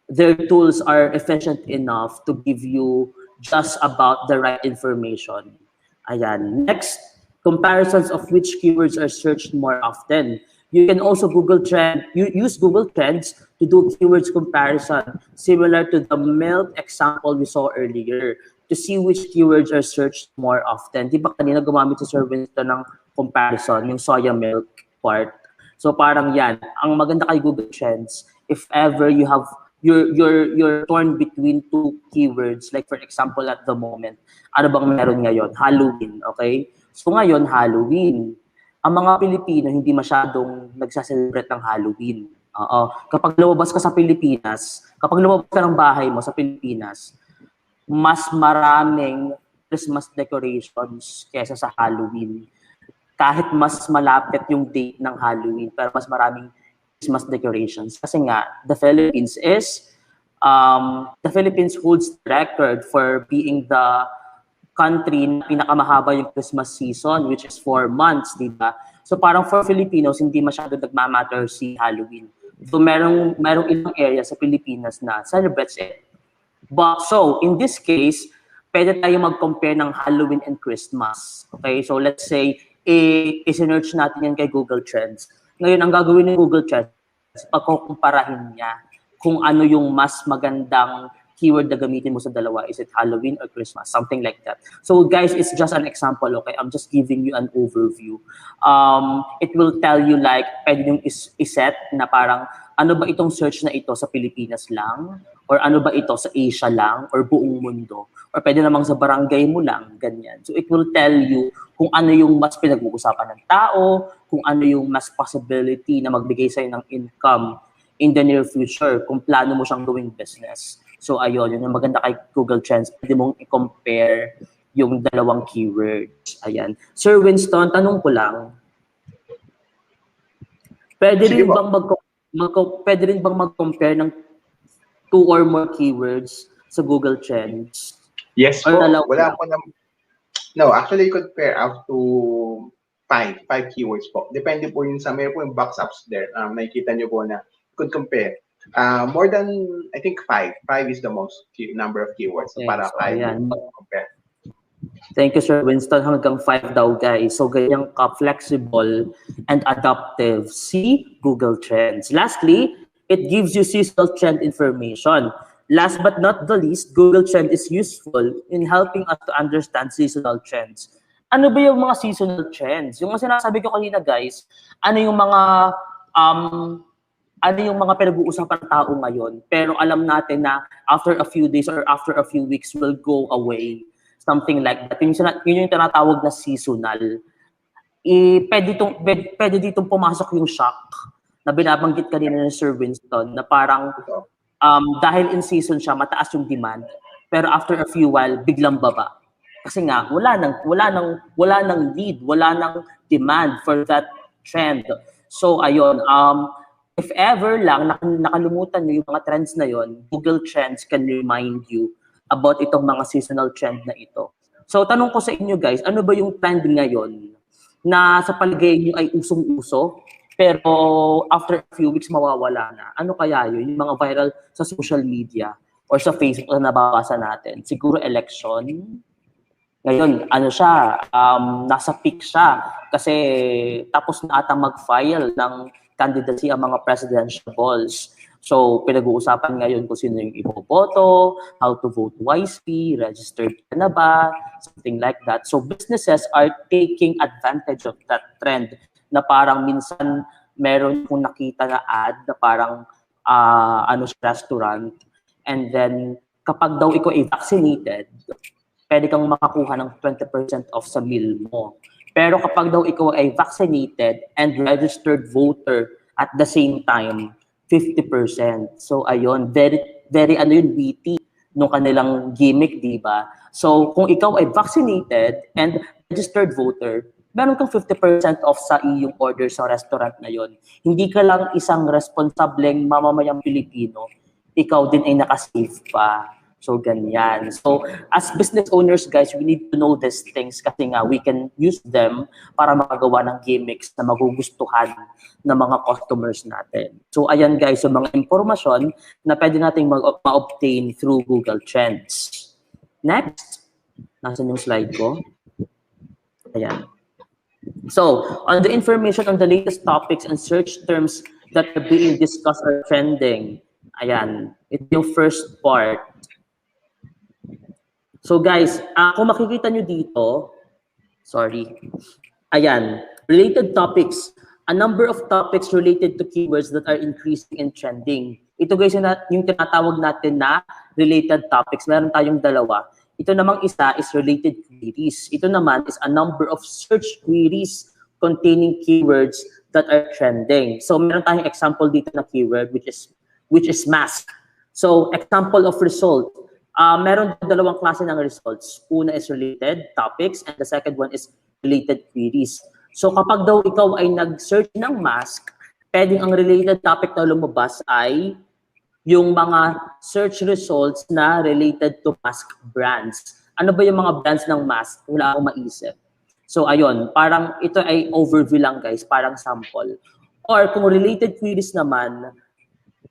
their tools are efficient enough to give you just about the right information. Ayan. Next, comparisons of which keywords are searched more often. You can also use Google Trends to do keywords comparison, similar to the milk example we saw earlier, to see which keywords are searched more often. Di ba kanina gumamit si Sir Winston ng comparison, yung soya milk part. So parang yan. Ang maganda kay Google Trends, if ever you have you're torn between two keywords, like for example at the moment, ano bang meron ngayon? Halloween, okay? So ngayon, Halloween. Ang mga Pilipino hindi masyadong nagsaselebrate ng Halloween. Kapag lumabas ka sa Pilipinas, kapag lumabas ka ng bahay mo sa Pilipinas, mas maraming Christmas decorations kesa sa Halloween. Kahit mas malapit yung date ng Halloween, pero mas maraming Christmas decorations. Kasi nga, the Philippines holds the record for being the country na pinakamahaba yung Christmas season, which is 4 months, di ba? So parang for Filipinos, hindi masyado nagmamatter si Halloween. So merong ilang area sa Pilipinas na celebrates it. But so, in this case, pwede tayo mag-compare ng Halloween and Christmas. Okay? So let's say, i-search natin yan kay Google Trends. Ngayon, ang gagawin ng Google Trends, pagkukumparahin niya kung ano yung mas magandang keyword na gamitin mo sa dalawa. Is it Halloween or Christmas? Something like that. So guys, it's just an example, okay? I'm just giving you an overview. It will tell you like, pwede yung iset na parang ano ba itong search na ito sa Pilipinas lang? Or ano ba ito sa Asia lang? Or buong mundo? Or pwede namang sa barangay mo lang, ganyan. So it will tell you kung ano yung mas pinag-uusapan ng tao, kung ano yung mas possibility na magbigay sa'yo ng income in the near future, kung plano mo siyang gawing business. So ayun, yun yung maganda kay Google Trends. Pwede mong i-compare yung dalawang keywords. Ayan. Sir Winston, tanong ko lang, pwede Sige rin po. bang pwede rin bang mag-compare ng 2 or more keywords sa Google Trends? Yes Or po. dalawa Wala lang? po na. No, actually, you could pair up to five keywords po. Depende po yun sa, may po yung box ups there. Nakikita nyo po na you could compare. More than, I think, five. Five is the most number of keywords. So, Okay, para so five ayan. compare. Thank you, Sir Winston. Hanggang 5 daw, guys. So, ganyan ka-flexible and adaptive. See Google Trends. Lastly, it gives you seasonal trend information. Last but not the least, Google Trend is useful in helping us to understand seasonal trends. Ano ba yung mga seasonal trends? Yung sinasabi ko kanina, guys, ano yung mga pinag-uusapan ng tao ngayon, pero alam natin na after a few days or after a few weeks will go away. Something like that. Yun yung tinatawag na seasonal. Pwede ditong pumasok yung shock na binabanggit kanina ni Sir Winston na parang dahil in season siya, mataas yung demand, pero after a few while, biglang baba. Kasi nga, wala nang need, wala nang demand for that trend. So, ayun, if ever lang nakalimutan nyo yung mga trends na yon, Google Trends can remind you about itong mga seasonal trend na ito. So, tanong ko sa inyo guys, ano ba yung trend ngayon na sa palagay nyo ay usong-uso, pero after a few weeks mawawala na? Ano kaya yun? Yung mga viral sa social media or sa Facebook na nababasa natin? Siguro election? Ngayon, nasa peak siya kasi tapos na atang mag-file ng candidacy ang mga presidential balls. So, pinag-uusapan ngayon kung sino yung iboboto, how to vote wisely, registered ka na ba, something like that. So, businesses are taking advantage of that trend na parang minsan meron kong nakita na ad na parang restaurant, and then kapag daw ikaw ay vaccinated, pwede kang makakuha ng 20% off sa meal mo. Pero kapag daw ikaw ay vaccinated and registered voter at the same time, 50%. So ayun, very witty nung kanilang gimmick, di ba? So kung ikaw ay vaccinated and registered voter, meron kang 50% off sa iyong order sa restaurant na yon. Hindi ka lang isang responsableng mamamayang Pilipino, ikaw din ay nakasave pa. So, ganyan. So, as business owners, guys, we need to know these things kasi nga we can use them para makagawa ng gimmicks na magugustuhan ng mga customers natin. So, ayan guys, yung mga impormasyon na pwede nating ma-obtain through Google Trends. Next, nasan yung slide ko? Ayan. So, on the information on the latest topics and search terms that are being discussed or trending, ayan, ito yung first part. So guys, kung makikita nyo dito, ayan, related topics, a number of topics related to keywords that are increasing and trending. Ito guys yung tinatawag natin na related topics. Meron tayong dalawa. Ito namang isa is related queries. Ito naman is a number of search queries containing keywords that are trending. So meron tayong example dito na keyword which is mask. So example of result. Meron dalawang klase ng results. Una is related topics and the second one is related queries. So kapag daw ikaw ay nag-search ng mask, pwedeng ang related topic na lumabas ay yung mga search results na related to mask brands. Ano ba yung mga brands ng mask? Wala akong maisip. So ayun, parang ito ay overview lang guys, parang sample. Or kung related queries naman,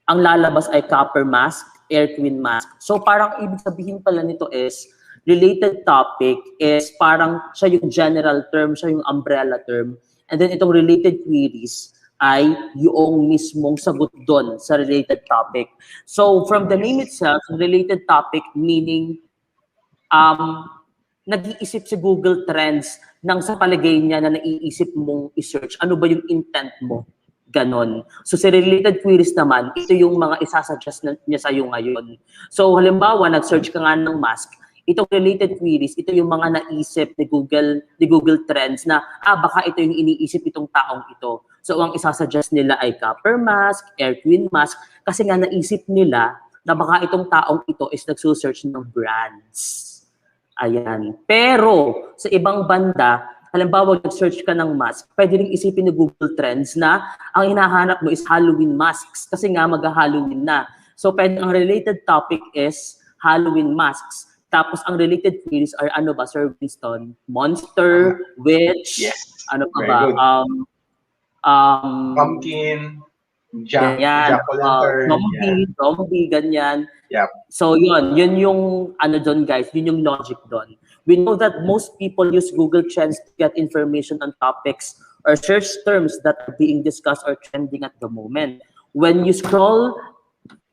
ang lalabas ay copper mask, Air Queen mask. So parang ibig sabihin pala nito is related topic is parang siya yung general term, siya yung umbrella term. And then itong related queries ay yung mismong sagot doon sa related topic. So from the name itself, related topic meaning nag-iisip si Google Trends nang sa palagay niya na naiisip mong i-search. Ano ba yung intent mo Ganon. So sa related queries naman, ito yung mga isasuggest niya sa'yo ngayon. So halimbawa, nag-search ka nga ng mask, itong related queries, ito yung mga naisip ni Google Trends na, baka ito yung iniisip itong taong ito. So ang isasuggest nila ay copper mask, air queen mask, kasi nga naisip nila na baka itong taong ito is nagsusearch ng brands. Ayan. Pero sa ibang banda, halimbawa, nag-search ka ng mask, pwede rin isipin ni Google Trends na ang hinahanap mo is Halloween masks kasi nga mag-Halloween na. So, pwede ang related topic is Halloween masks. Tapos, ang related queries are ano ba, Sir Winston? Monster, witch, Yes. ano pa Very ba? good. Pumpkin, jack-o'-lantern. Zombie, ganyan. Yep. So, yun yung ano doon, guys, yun yung logic doon. We know that most people use Google Trends to get information on topics or search terms that are being discussed or trending at the moment. When you scroll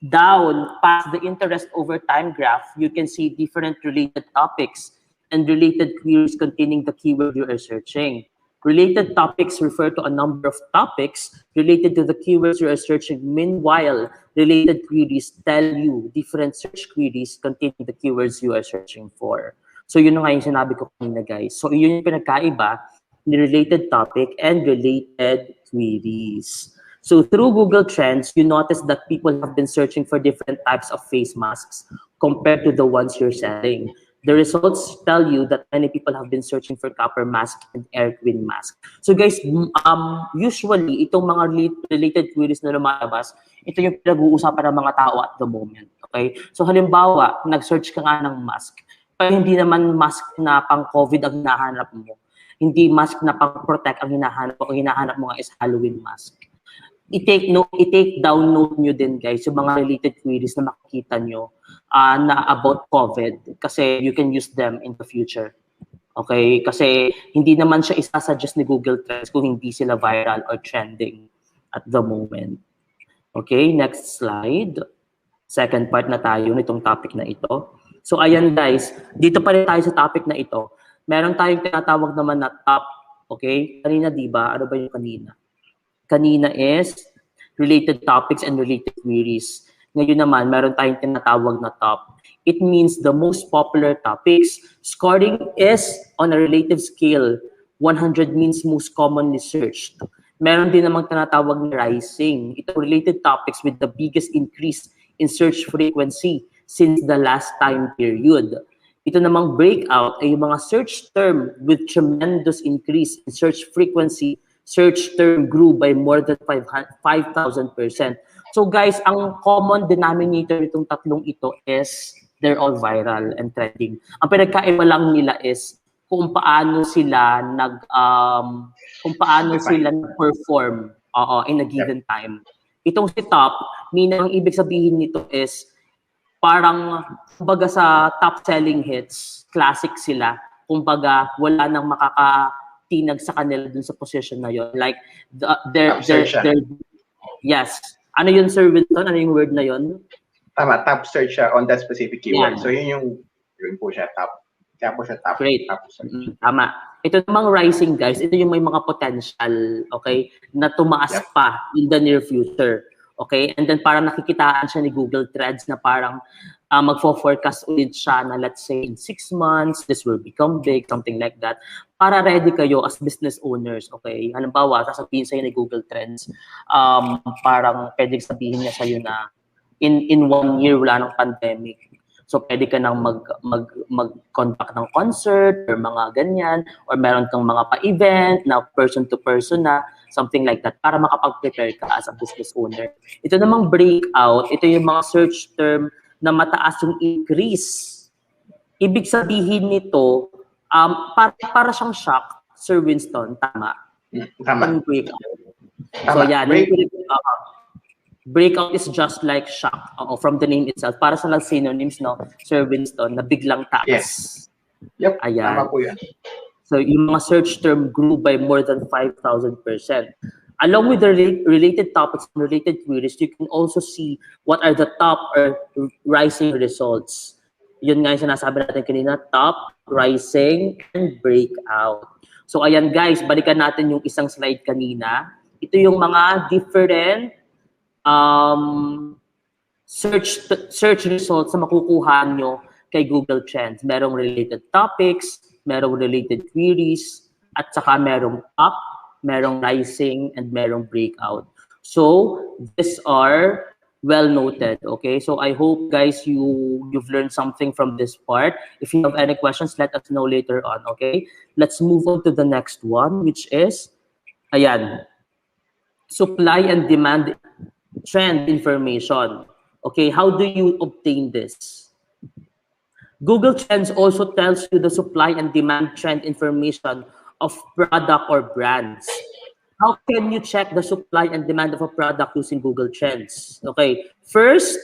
down past the interest over time graph, you can see different related topics and related queries containing the keyword you are searching. Related topics refer to a number of topics related to the keywords you are searching. Meanwhile, related queries tell you different search queries containing the keywords you are searching for. So yun nga yung sinabi ko kanina, guys. So yun yung pinagkaiba ni related topic and related queries. So through Google Trends, you notice that people have been searching for different types of face masks compared to the ones you're selling. The results tell you that many people have been searching for copper mask and air queen mask. So guys, usually, itong mga related queries na lumalabas, ito yung pinag-uusapan ng mga tao at the moment. Okay? So halimbawa, nag-search ka nga ng mask, pero hindi naman mask na pang-COVID ang hinahanap mo. Hindi mask na pang-protect ang hinahanap mo. Ang hinahanap mo nga is Halloween mask. I-take down note nyo din, guys, yung mga related queries na makikita nyo na about COVID kasi you can use them in the future. Okay? Kasi hindi naman siya isasuggest ni Google Trends kung hindi sila viral or trending at the moment. Okay? Next slide. Second part na tayo nitong topic na ito. So ayan, guys, dito pa rin tayo sa topic na ito. Meron tayong tinatawag naman na top. Okay? Kanina, di ba? Ano ba yung kanina? Kanina is related topics and related queries. Ngayon naman, meron tayong tinatawag na top. It means the most popular topics. Scoring is on a relative scale. 100 means most commonly searched. Meron din namang tinatawag na rising. Ito related topics with the biggest increase in search frequency since the last time period. Ito namang breakout ay yung mga search term with tremendous increase in search frequency. Search term grew by more than 5,000%. So guys, ang common denominator itong tatlong ito is they're all viral and trending. Ang pinagkaiba lang nila is kung paano sila nag-perform in a given time. Itong si top, meaning ang ibig sabihin nito is parang kumbaga sa top selling hits, classic sila. Kumbaga wala nang makakatinag sa kanila dun sa position na yon. Like yes. Ano yun, Sir Winston? Ano yung word na yon? Tama, top search siya on that specific keyword. Yeah. So yun po siya top. Kaya po siya top. Great. Top search. Tama. Ito namang rising, guys, ito yung may mga potential, okay, na tumaas pa in the near future. Okay? And then parang nakikitaan siya ni Google Trends na parang magfo-forecast ulit siya na let's say in 6 months, this will become big, something like that. Para ready kayo as business owners, okay? Halimbawa, sasabihin sa'yo ni Google Trends, parang pwedeng sabihin niya sa'yo na in 1 year wala ng pandemic. So pwede ka nang mag-contact ng concert or mga ganyan, or meron kang mga pa-event na person-to-person na, something like that, para makapag-prepare ka as a business owner. Ito namang breakout, ito yung mga search term na mataas yung increase. Ibig sabihin nito, para siyang shock, Sir Winston, tama? Tama. Breakout. Tama. So yeah, breakout is just like shock from the name itself. Para sa lang synonyms, no, Sir Winston, na biglang taas. Yes. Yep, ayan. Tama po yan. So yung mga search term grew by more than 5,000%. Along with the related topics and related queries, you can also see what are the top or rising results. Yun nga yung sinasabi natin kanina, top, rising, and breakout. So ayan guys, balikan natin yung isang slide kanina. Ito yung mga different search results na makukuha nyo kay Google Trends. Merong related topics, merong related queries, at saka merong top, merong rising, and merong breakout. So, these are well noted, okay? So, I hope, guys, you've learned something from this part. If you have any questions, let us know later on, okay? Let's move on to the next one, which is, ayan, supply and demand trend information. Okay, how do you obtain this? Google Trends also tells you the supply and demand trend information of product or brands. How can you check the supply and demand of a product using Google Trends? Okay, first,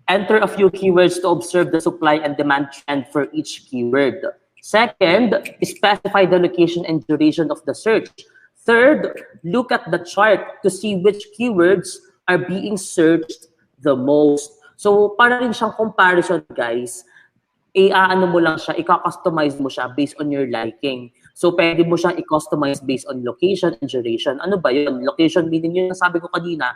enter a few keywords to observe the supply and demand trend for each keyword. Second, specify the location and duration of the search. Third, look at the chart to see which keywords are being searched the most. So, para rin siyang comparison, guys. Ano mo lang siya, i-customize mo siya based on your liking. So, pwede mo siyang i-customize based on location and duration. Ano ba yun? Location meaning yun, sabi ko kanina,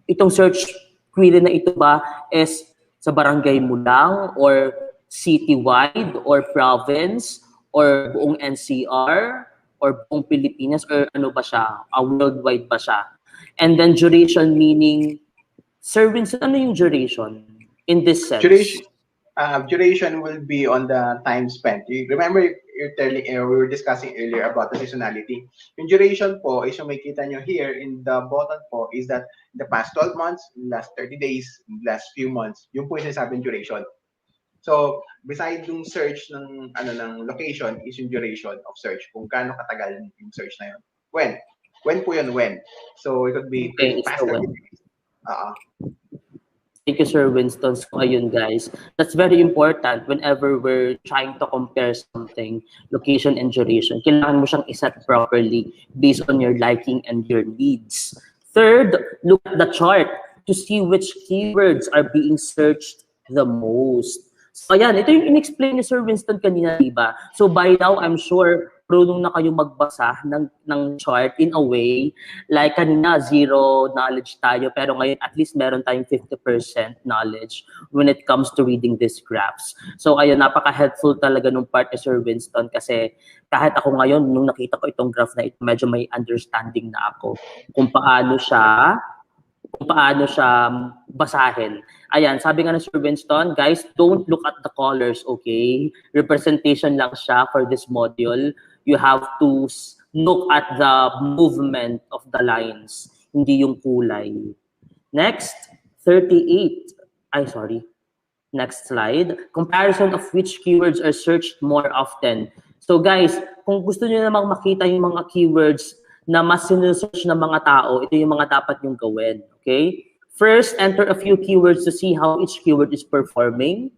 itong search query na ito ba is sa barangay mo lang or citywide or province or buong NCR or buong Pilipinas or ano ba siya? Worldwide ba siya? And then duration meaning, Sir Vincent, ano yung duration in this sense? Duration will be on the time spent. You remember we were discussing earlier about the seasonality. Yung duration po is yung makita nyo here in the bottom po is that in the past 12 months, last 30 days, last few months, yung po yung sinasabing duration. So, beside yung search ng location is yung duration of search. Kung gaano katagal yung search na yun. When po yun, when. So, it could be past 30 days. Thank you, Sir Winston. So, ayun, guys. That's very important whenever we're trying to compare something, location and duration. Kailangan mo siyang iset properly based on your liking and your needs. Third, look at the chart to see which keywords are being searched the most. So, ayan, ito yung in-explain ni Sir Winston kanina, diba? So, by now, I'm sure prunong na kayo magbasa ng chart in a way. Like kanina, zero knowledge tayo, pero ngayon at least meron tayong 50% knowledge when it comes to reading these graphs. So ayun, napaka-helpful talaga nung part ni Sir Winston kasi kahit ako ngayon, nung nakita ko itong graph na ito, medyo may understanding na ako kung paano siya basahin. Ayan, sabi nga ng Sir Winston, guys, don't look at the colors, okay? Representation lang siya for this module. You have to look at the movement of the lines, hindi yung kulay. Next, 38. Next slide. Comparison of which keywords are searched more often. So guys, kung gusto niyo namang makita yung mga keywords na mas sinusearch ng mga tao, ito yung mga dapat yung gawin. Okay? First, enter a few keywords to see how each keyword is performing.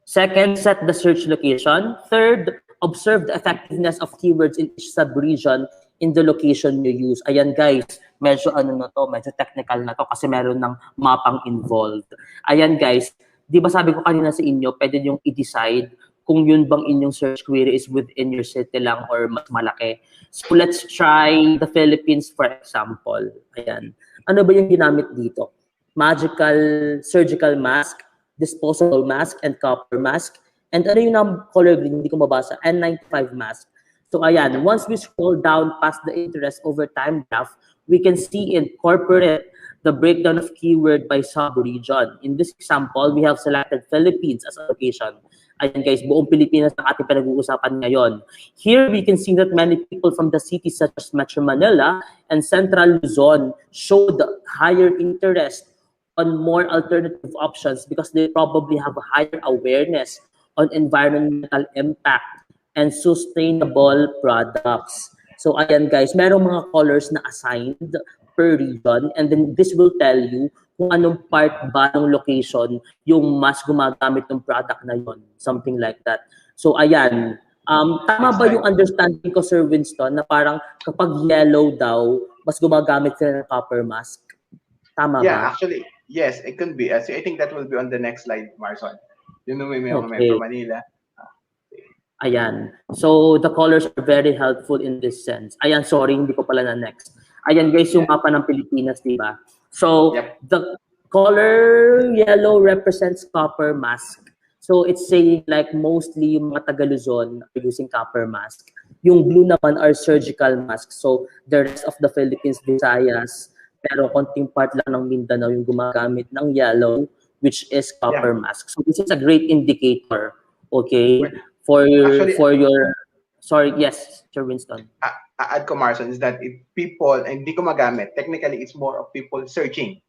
Second, set the search location. Third, observe the effectiveness of keywords in each sub-region in the location you use. Ayan guys, medyo medyo technical na to kasi meron ng mapang involved. Ayan guys, di ba sabi ko kanina sa inyo, pwede niyong i-decide kung yun bang inyong search query is within your city lang or mas malaki. So let's try the Philippines for example. Ayan. Ano ba yung ginamit dito? Magical surgical mask, disposable mask, and copper mask. And ano yung color green, hindi ko mabasa, N95 mask. So ayan, once we scroll down past the interest over time graph, we can see incorporate the breakdown of keyword by sub-region. In this example, we have selected Philippines as a location. Ayan guys, buong Pilipinas ang ating pinag-uusapan ngayon. Here, we can see that many people from the cities such as Metro Manila and Central Luzon showed higher interest on more alternative options because they probably have a higher awareness on environmental impact and sustainable products. So ayan guys, merong mga colors na assigned per region and then this will tell you kung anong part ba ng location yung mas gumagamit ng product na yon, something like that. So ayan, tama ba yung understanding ko, Sir Winston, na parang kapag yellow daw, mas gumagamit sila ng copper mask? Tama ba? Yeah, actually, yes, it can be. So I think that will be on the next slide, Marson. Yun may Metro Manila. Ayan. So, the colors are very helpful in this sense. Ayan, sorry, hindi ko pala na next. Ayan guys, yung Yeah. mapa ng Pilipinas, di ba? So, Yep. the color yellow represents copper mask. So, it's saying like mostly yung mga taga Luzon are using copper mask. Yung blue naman are surgical masks. So, the rest of the Philippines, Visayas, pero konting part lang ng Mindanao yung gumagamit ng yellow, which is copper mask. So, this is a great indicator, okay, Well, for actually, your, sorry, yes, Sir Winston. add ko, Marson, is that if people, and hindi ko magamit, technically, it's more of people searching.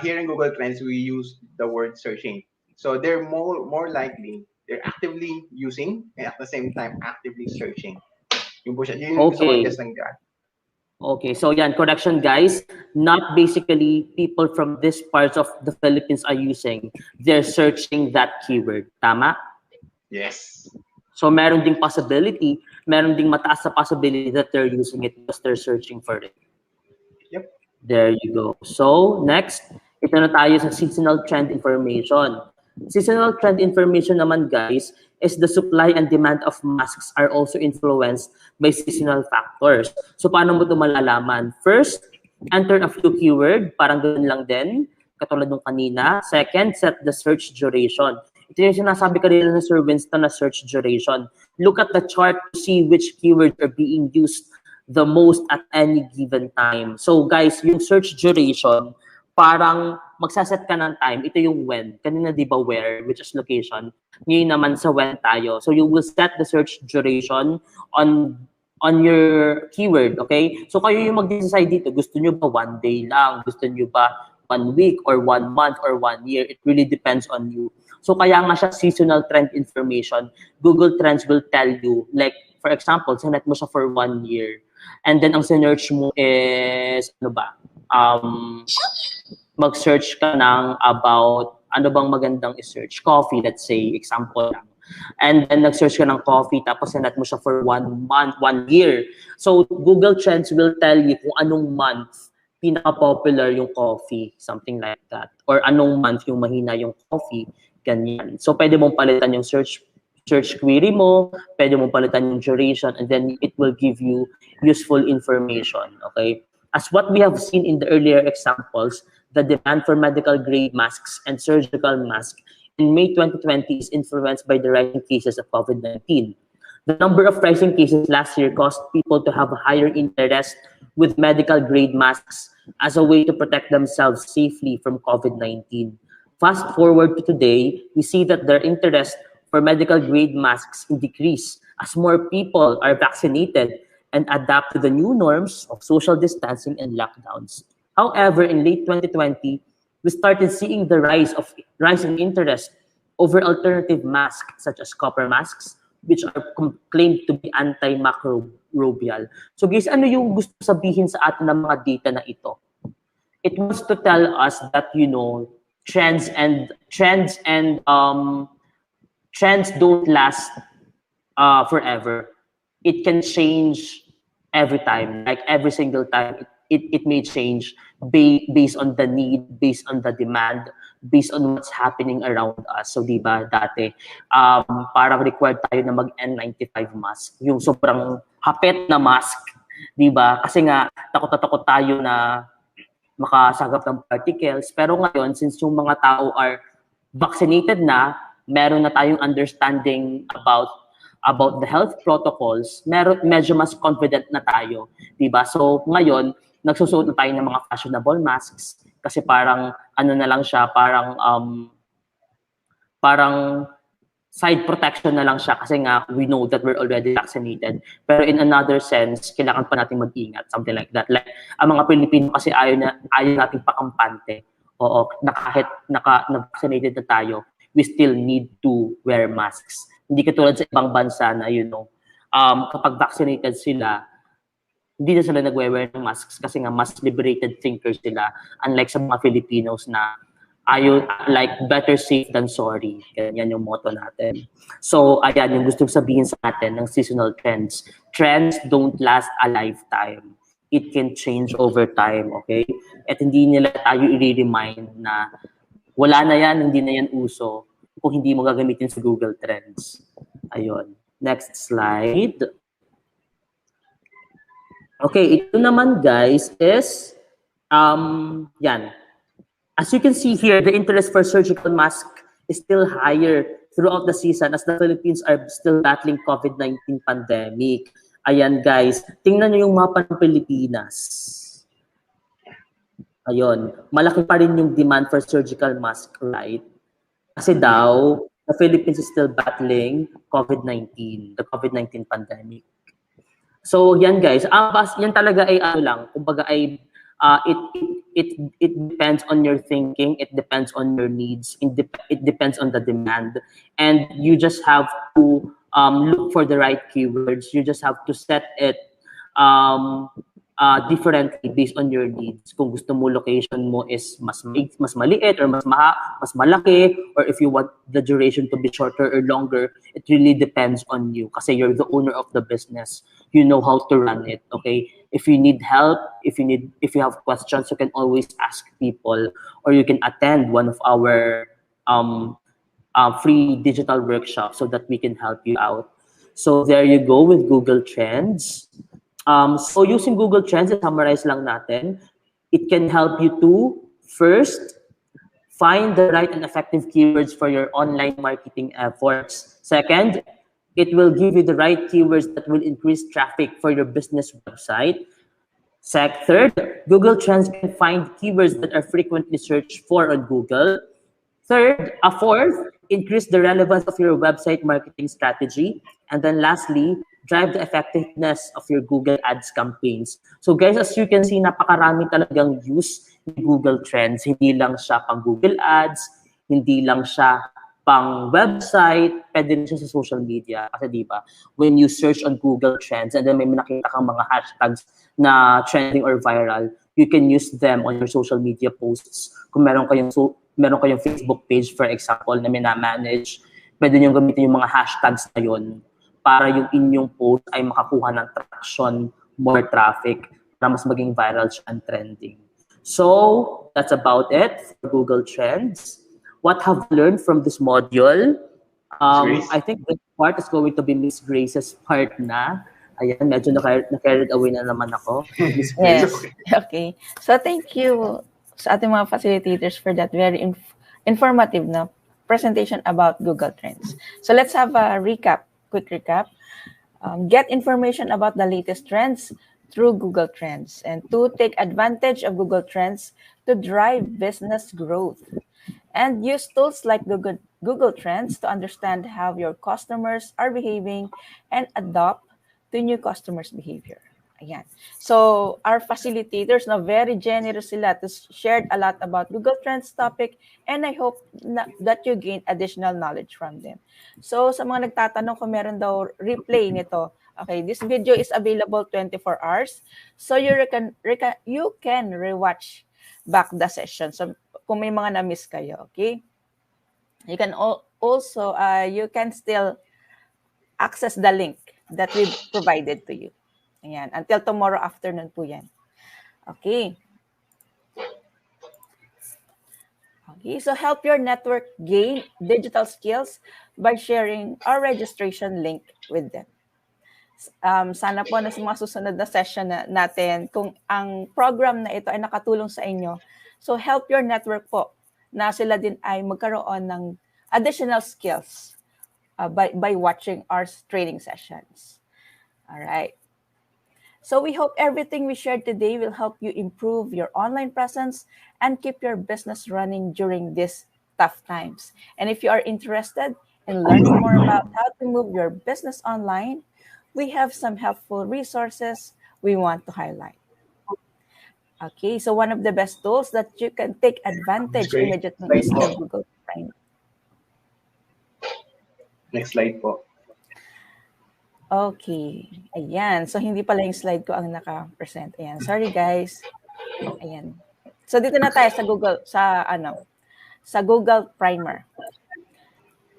Here in Google Trends, we use the word searching. So they're more likely, they're actively using and at the same time actively searching. Yun po siya. Yun yung gusto ko Okay. just ng God. Okay, so yan, correction guys, not basically people from these parts of the Philippines are using, they're searching that keyword, tama? Yes. So meron ding possibility, meron ding mataas na possibility that they're using it because they're searching for it. Yep. There you go. So next, ito na tayo sa seasonal trend information. Seasonal trend information naman guys is the supply and demand of masks are also influenced by seasonal factors. So paano mo ito malalaman? First, enter a few keyword, parang ganoon lang din, katulad nung kanina. Second, set the search duration. Ito yung sinasabi kanina ng Sir Winston na search duration. Look at the chart to see which keywords are being used the most at any given time. So guys, yung search duration, parang magsaset ka ng time. Ito yung when. Kanina di ba where, which is location. Ngayon naman sa when tayo. So you will set the search duration on your keyword, okay? So kayo yung mag-decide dito. Gusto nyo ba 1 day lang? Gusto nyo ba 1 week or 1 month or 1 year? It really depends on you. So kaya nga siya seasonal trend information. Google Trends will tell you, like for example, sinet mo siya for 1 year. And then ang sinearch mo is, ano ba? Mag-search ka ng about, ano bang magandang i-search? Coffee, let's say, example lang. And then nag-search ka ng coffee, tapos sinet mo siya for 1 month, 1 year. So Google Trends will tell you kung anong month pinaka-popular yung coffee, something like that. Or anong month yung mahina yung coffee, ganyan. So pwede mong palitan yung search query mo, pwede mong palitan yung duration, and then it will give you useful information, okay? As what we have seen in the earlier examples, the demand for medical grade masks and surgical masks in May 2020 is influenced by the rising cases of COVID-19. The number of rising cases last year caused people to have a higher interest with medical grade masks as a way to protect themselves safely from COVID-19. Fast forward to today, we see that their interest for medical grade masks in decrease as more people are vaccinated and adapt to the new norms of social distancing and lockdowns. However, in late 2020, we started seeing the rising interest over alternative masks such as copper masks, which are claimed to be antimicrobial. So guys, ano yung gusto sabihin sa atin ng mga data na ito? It wants to tell us that, you know, trends don't last forever. It can change every time, like every single time. It may change based on the need, based on the demand, based on what's happening around us. So, di ba, dati, parang required tayo na mag-N95 mask. Yung sobrang hapit na mask, di ba? Kasi nga, takot na takot tayo na makasagap ng particles. Pero ngayon, since yung mga tao are vaccinated na, meron na tayong understanding about the health protocols, medyo mas confident na tayo, 'di ba? So ngayon, nagsusuot na tayo ng mga fashionable masks kasi parang ano na lang siya, parang side protection na lang siya kasi nga we know that we're already vaccinated. Pero in another sense, kailangan pa natin mag-ingat, something like that. Like ang mga Pilipino kasi ayaw nating pakampante. Oo, na kahit na-vaccinated na tayo, we still need to wear masks. Hindi katulad sa ibang bansa na, you know, kapag vaccinated sila, hindi na sila nagwe-wear ng masks kasi nga mas liberated thinkers sila, unlike sa mga Filipinos na ayaw, like, better safe than sorry. Yan yung motto natin. So, ayan, yung gustong sabihin sa atin ng seasonal trends. Trends don't last a lifetime. It can change over time, okay? At hindi nila tayo i-remind na wala na yan, hindi na yan uso kung hindi mo gagamitin sa Google Trends. Ayun. Next slide. Okay, ito naman guys is, yan. As you can see here, the interest for surgical mask is still higher throughout the season as the Philippines are still battling COVID-19 pandemic. Ayan guys, tingnan nyo yung mapa ng Pilipinas. Ayun, malaki pa rin yung demand for surgical mask, right? Kasi daw, the Philippines is still battling COVID-19, the COVID-19 pandemic. So yan guys, yan talaga ay ano lang, kumbaga ay it depends on your thinking, it depends on your needs, it depends on the demand, and you just have to look for the right keywords. You just have to set it um, differently based on your needs. Kung gusto mo location mo is mas maliit or mas malaki, or if you want the duration to be shorter or longer, it really depends on you kasi you're the owner of the business. You know how to run it, okay? If you need help, if you have questions, you can always ask people, or you can attend one of our free digital workshops so that we can help you out. So there you go with Google Trends. So using Google Trends, summarize lang natin, it can help you to first find the right and effective keywords for your online marketing efforts. Second, it will give you the right keywords that will increase traffic for your business website. Third, Google Trends can find keywords that are frequently searched for on Google. Fourth, increase the relevance of your website marketing strategy. And then lastly, drive the effectiveness of your Google Ads campaigns. So guys, as you can see, napakarami talagang use ni Google Trends. Hindi lang siya pang Google Ads, hindi lang siya pang website, pwede rin siya sa social media. Kasi di ba, when you search on Google Trends and then may nakita kang mga hashtags na trending or viral, you can use them on your social media posts. Kung meron kayong Facebook page, for example, na minamanage, pwede nyo gamitin yung mga hashtags na yun para yung inyong post ay makakuha ng traction, more traffic, para mas maging viral siya and trending. So, that's about it for Google Trends. What have you learned from this module? I think this part is going to be Miss Grace's part na. Ayan, medyo na-carried away na naman ako. Miss Grace. Yes. Okay. So thank you sa ating mga facilitators for that very informative na presentation about Google Trends. So let's have a quick recap. Get information about the latest trends through Google Trends, and to take advantage of Google Trends to drive business growth. And use tools like Google Trends to understand how your customers are behaving and adapt to new customers' behavior. Ayan. So, our facilitators na very generous sila to shared a lot about Google Trends topic, and I hope that you gain additional knowledge from them. So, sa mga nagtatanong kung meron daw replay nito, okay, this video is available 24 hours. So, you can rewatch back the session. So, kung may mga na-miss kayo, okay? You can also, you can still access the link that we provided to you. Ayan, until tomorrow afternoon po yan. Okay. Okay, so help your network gain digital skills by sharing our registration link with them. Sana po na sa mga susunod na session natin, kung ang program na ito ay nakatulong sa inyo, so help your network po na sila din ay magkaroon ng additional skills by watching our training sessions. All right. So we hope everything we shared today will help you improve your online presence and keep your business running during these tough times. And if you are interested in learning more about how to move your business online, we have some helpful resources we want to highlight. Okay, so one of the best tools that you can take advantage immediately is the Google Primer. Next slide po. Okay, ayan. So hindi pala yung slide ko ang naka-present. Ayan, sorry guys. Ayan. So dito na tayo sa Google Primer.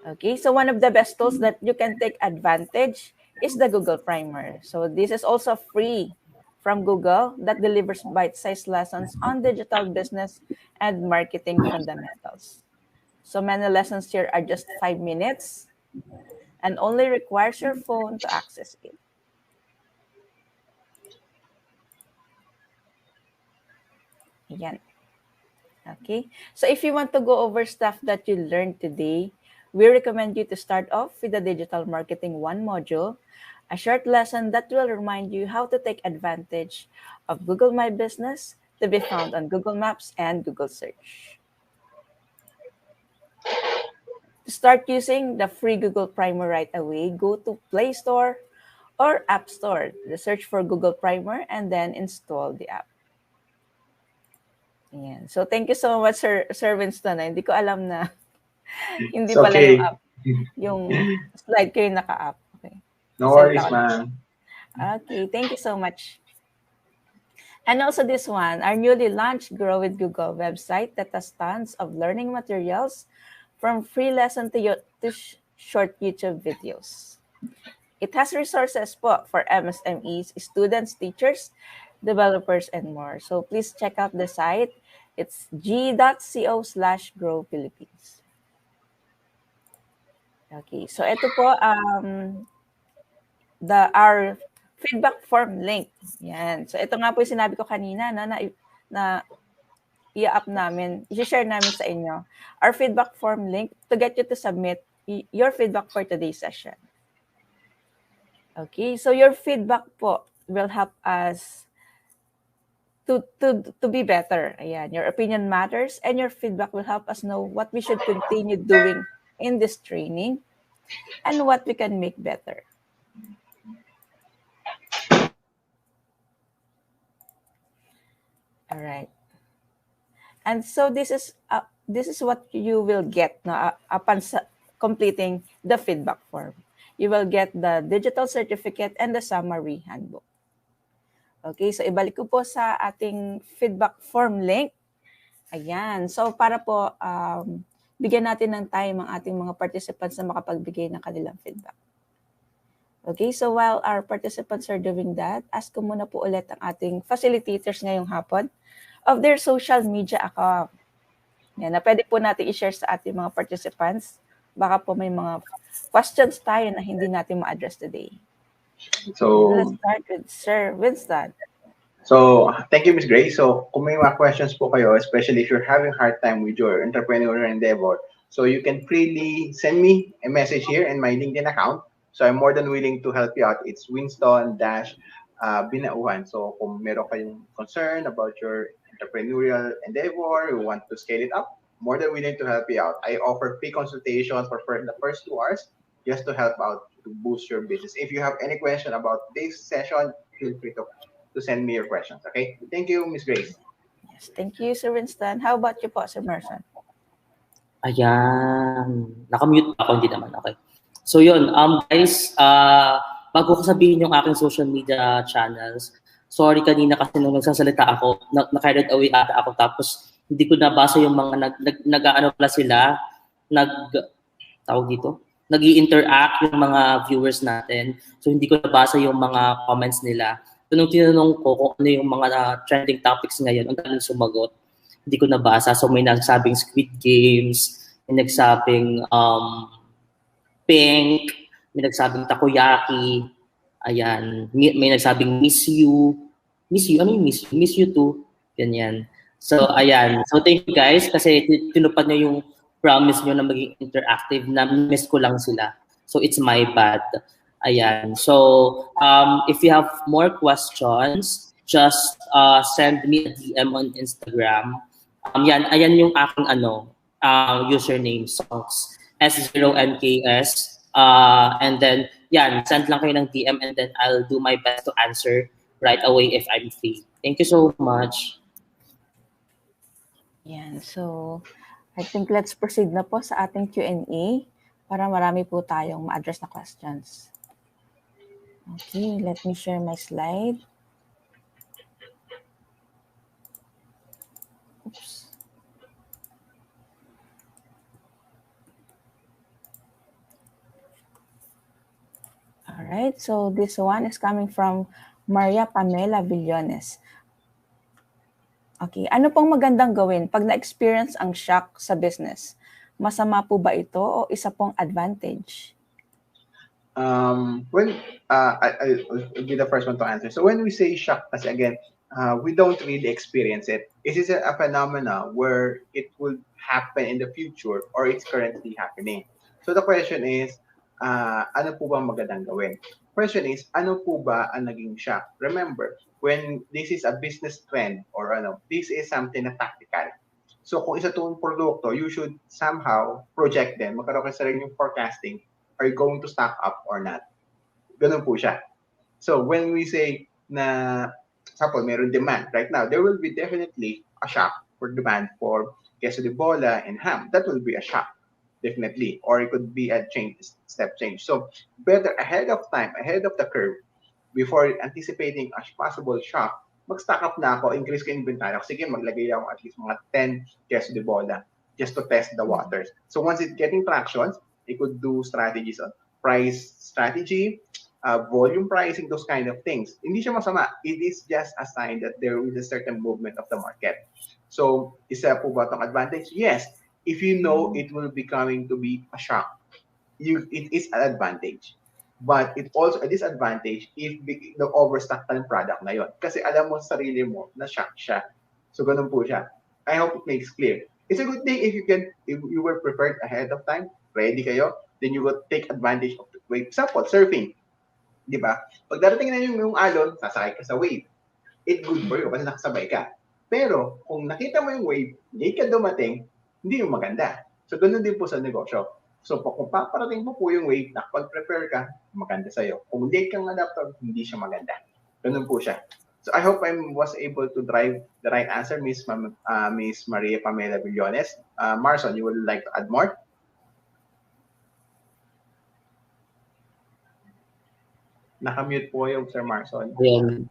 Okay, so one of the best tools that you can take advantage is the Google Primer. So this is also free from Google that delivers bite-sized lessons on digital business and marketing fundamentals. So many lessons here are just 5 minutes and only requires your phone to access it. Ayan. Okay. So if you want to go over stuff that you learned today, we recommend you to start off with the Digital Marketing 1 module, a short lesson that will remind you how to take advantage of Google My Business to be found on Google Maps and Google Search. To start using the free Google Primer right away, go to Play Store or App Store. Search for Google Primer and then install the app. Ayan. So thank you so much, Sir Winston. Hindi ko alam na hindi It's pala yung okay. app. Yung slide ko yung naka-app. Okay. No Send worries, out. ma'am. Okay, thank you so much. And also this one, our newly launched Grow with Google website that has tons of learning materials from free lesson to short YouTube videos. It has resources po for MSMEs, students, teachers, developers, and more. So please check out the site. It's g.co/growphilippines. Okay, so ito po our feedback form link. Yan. So ito nga po yung sinabi ko kanina na i-up namin, i-share namin sa inyo. Our feedback form link to get you to submit your feedback for today's session. Okay, so your feedback po will help us to be better. Ayan, your opinion matters and your feedback will help us know what we should continue doing in this training and what we can make better. All right. And so this is what you will get upon completing the feedback form. You will get the digital certificate and the summary handbook. Okay, so ibalik ko po sa ating feedback form link. Ayan, so para po bigyan natin ng time ang ating mga participants na makapagbigay ng kanilang feedback. Okay, so while our participants are doing that, ask ko muna po ulit ang ating facilitators ngayong hapon of their social media account. Yan, na pwede po natin i-share sa ating mga participants. Baka po may mga questions tayo na hindi natin ma-address today. So let's start with Sir Winston. So, thank you, Ms. Grace. So, kung may mga questions po kayo, especially if you're having a hard time with your entrepreneurial endeavor, so you can freely send me a message here in my LinkedIn account. So, I'm more than willing to help you out. It's Winston-Binauhan. So, kung meron kayong concern about your entrepreneurial endeavor, you want to scale it up, more than willing to help you out. I offer free consultations for the first 2 hours just to help out to boost your business. If you have any question about this session, feel free to send me your questions. Okay? Thank you, Ms. Grace. Yes, thank you, Sir Winston. How about you po, Sir Merson? Ayan. Nakamute ako, hindi naman. Okay. So yun, guys, bago ko sabihin yung aking social media channels, sorry kanina kasi nung nagsasalita ako, na-carried away ata ako, tapos hindi ko nabasa yung mga nag-ano pala sila, nag-i-interact yung mga viewers natin. So hindi ko nabasa yung mga comments nila. So, nung tinanong ko kung ano yung mga trending topics ngayon, ang daming sumagot, hindi ko nabasa. So, may nagsabing Squid Games, may nagsabing Pink, may nagsabing Takoyaki, ayan, may nagsabing Miss You. Miss You? Ano yung Miss You? Miss You too. Ganyan. So, ayan. So, thank you guys kasi tinupad nyo yung promise nyo na maging interactive, na miss ko lang sila. So, it's my bad. Ayan. So, if you have more questions, just send me a DM on Instagram. Ayan yung aking username, songs, S0NKS. And then, send lang kayo ng DM and then I'll do my best to answer right away if I'm free. Thank you so much. Yan. So, I think let's proceed na po sa ating Q&A para marami po tayong ma-address na questions. Okay, let me share my slide. Oops. All right, so this one is coming from Maria Pamela Villones. Okay, ano pong magandang gawin pag na-experience ang shock sa business? Masama po ba ito o isa pong advantage? I'll be the first one to answer. So when we say shock, kasi again, we don't really experience it. Is this a phenomena where it will happen in the future or it's currently happening? So the question is, ano po ba magandang gawin? Question is, ano po ba ang naging shock? Remember, when this is a business trend or this is something na tactical. So kung isa itong produkto, you should somehow project them. Magkaroon ka sa rin yung forecasting. Are you going to stock up or not? Ganun po siya. So when we say na, example, meron demand right now, there will be definitely a shock for demand for queso de bola and ham. That will be a shock, definitely. Or it could be a step change. So better ahead of time, ahead of the curve, before anticipating a possible shock, mag-stock up na ako, increase ko inventory. Sige, maglagay ako at least mga 10 queso de bola just to test the waters. So once it's getting traction, it could do strategies on price strategy, volume pricing, those kind of things. Hindi siya masama. It is just a sign that there is a certain movement of the market. So, isa po ba itong advantage? Yes. If you know it will be coming to be a shock, it is an advantage. But it also a disadvantage if the overstock ka ng product na yun. Kasi alam mo sa sarili mo na shock siya. So, ganun po siya. I hope it makes clear. It's a good thing if you were prepared ahead of time, ready kayo, then you will take advantage of the wave. Example, surfing. Di ba? Pag darating na yung alon, sasakay ka sa wave. It's good for you kasi nakasabay ka. Pero, kung nakita mo yung wave, hindi ka dumating, hindi yung maganda. So, ganun din po sa negosyo. So, kung paparating po yung wave, nakapag-prepare ka, maganda sa'yo. Kung late kang adapter, hindi siya maganda. Ganun po siya. So, I hope I was able to drive the right answer, Miss Maria Pamela Villones. Marson, you would like to add more? Nakamute po yung Sir Marson. Ayan.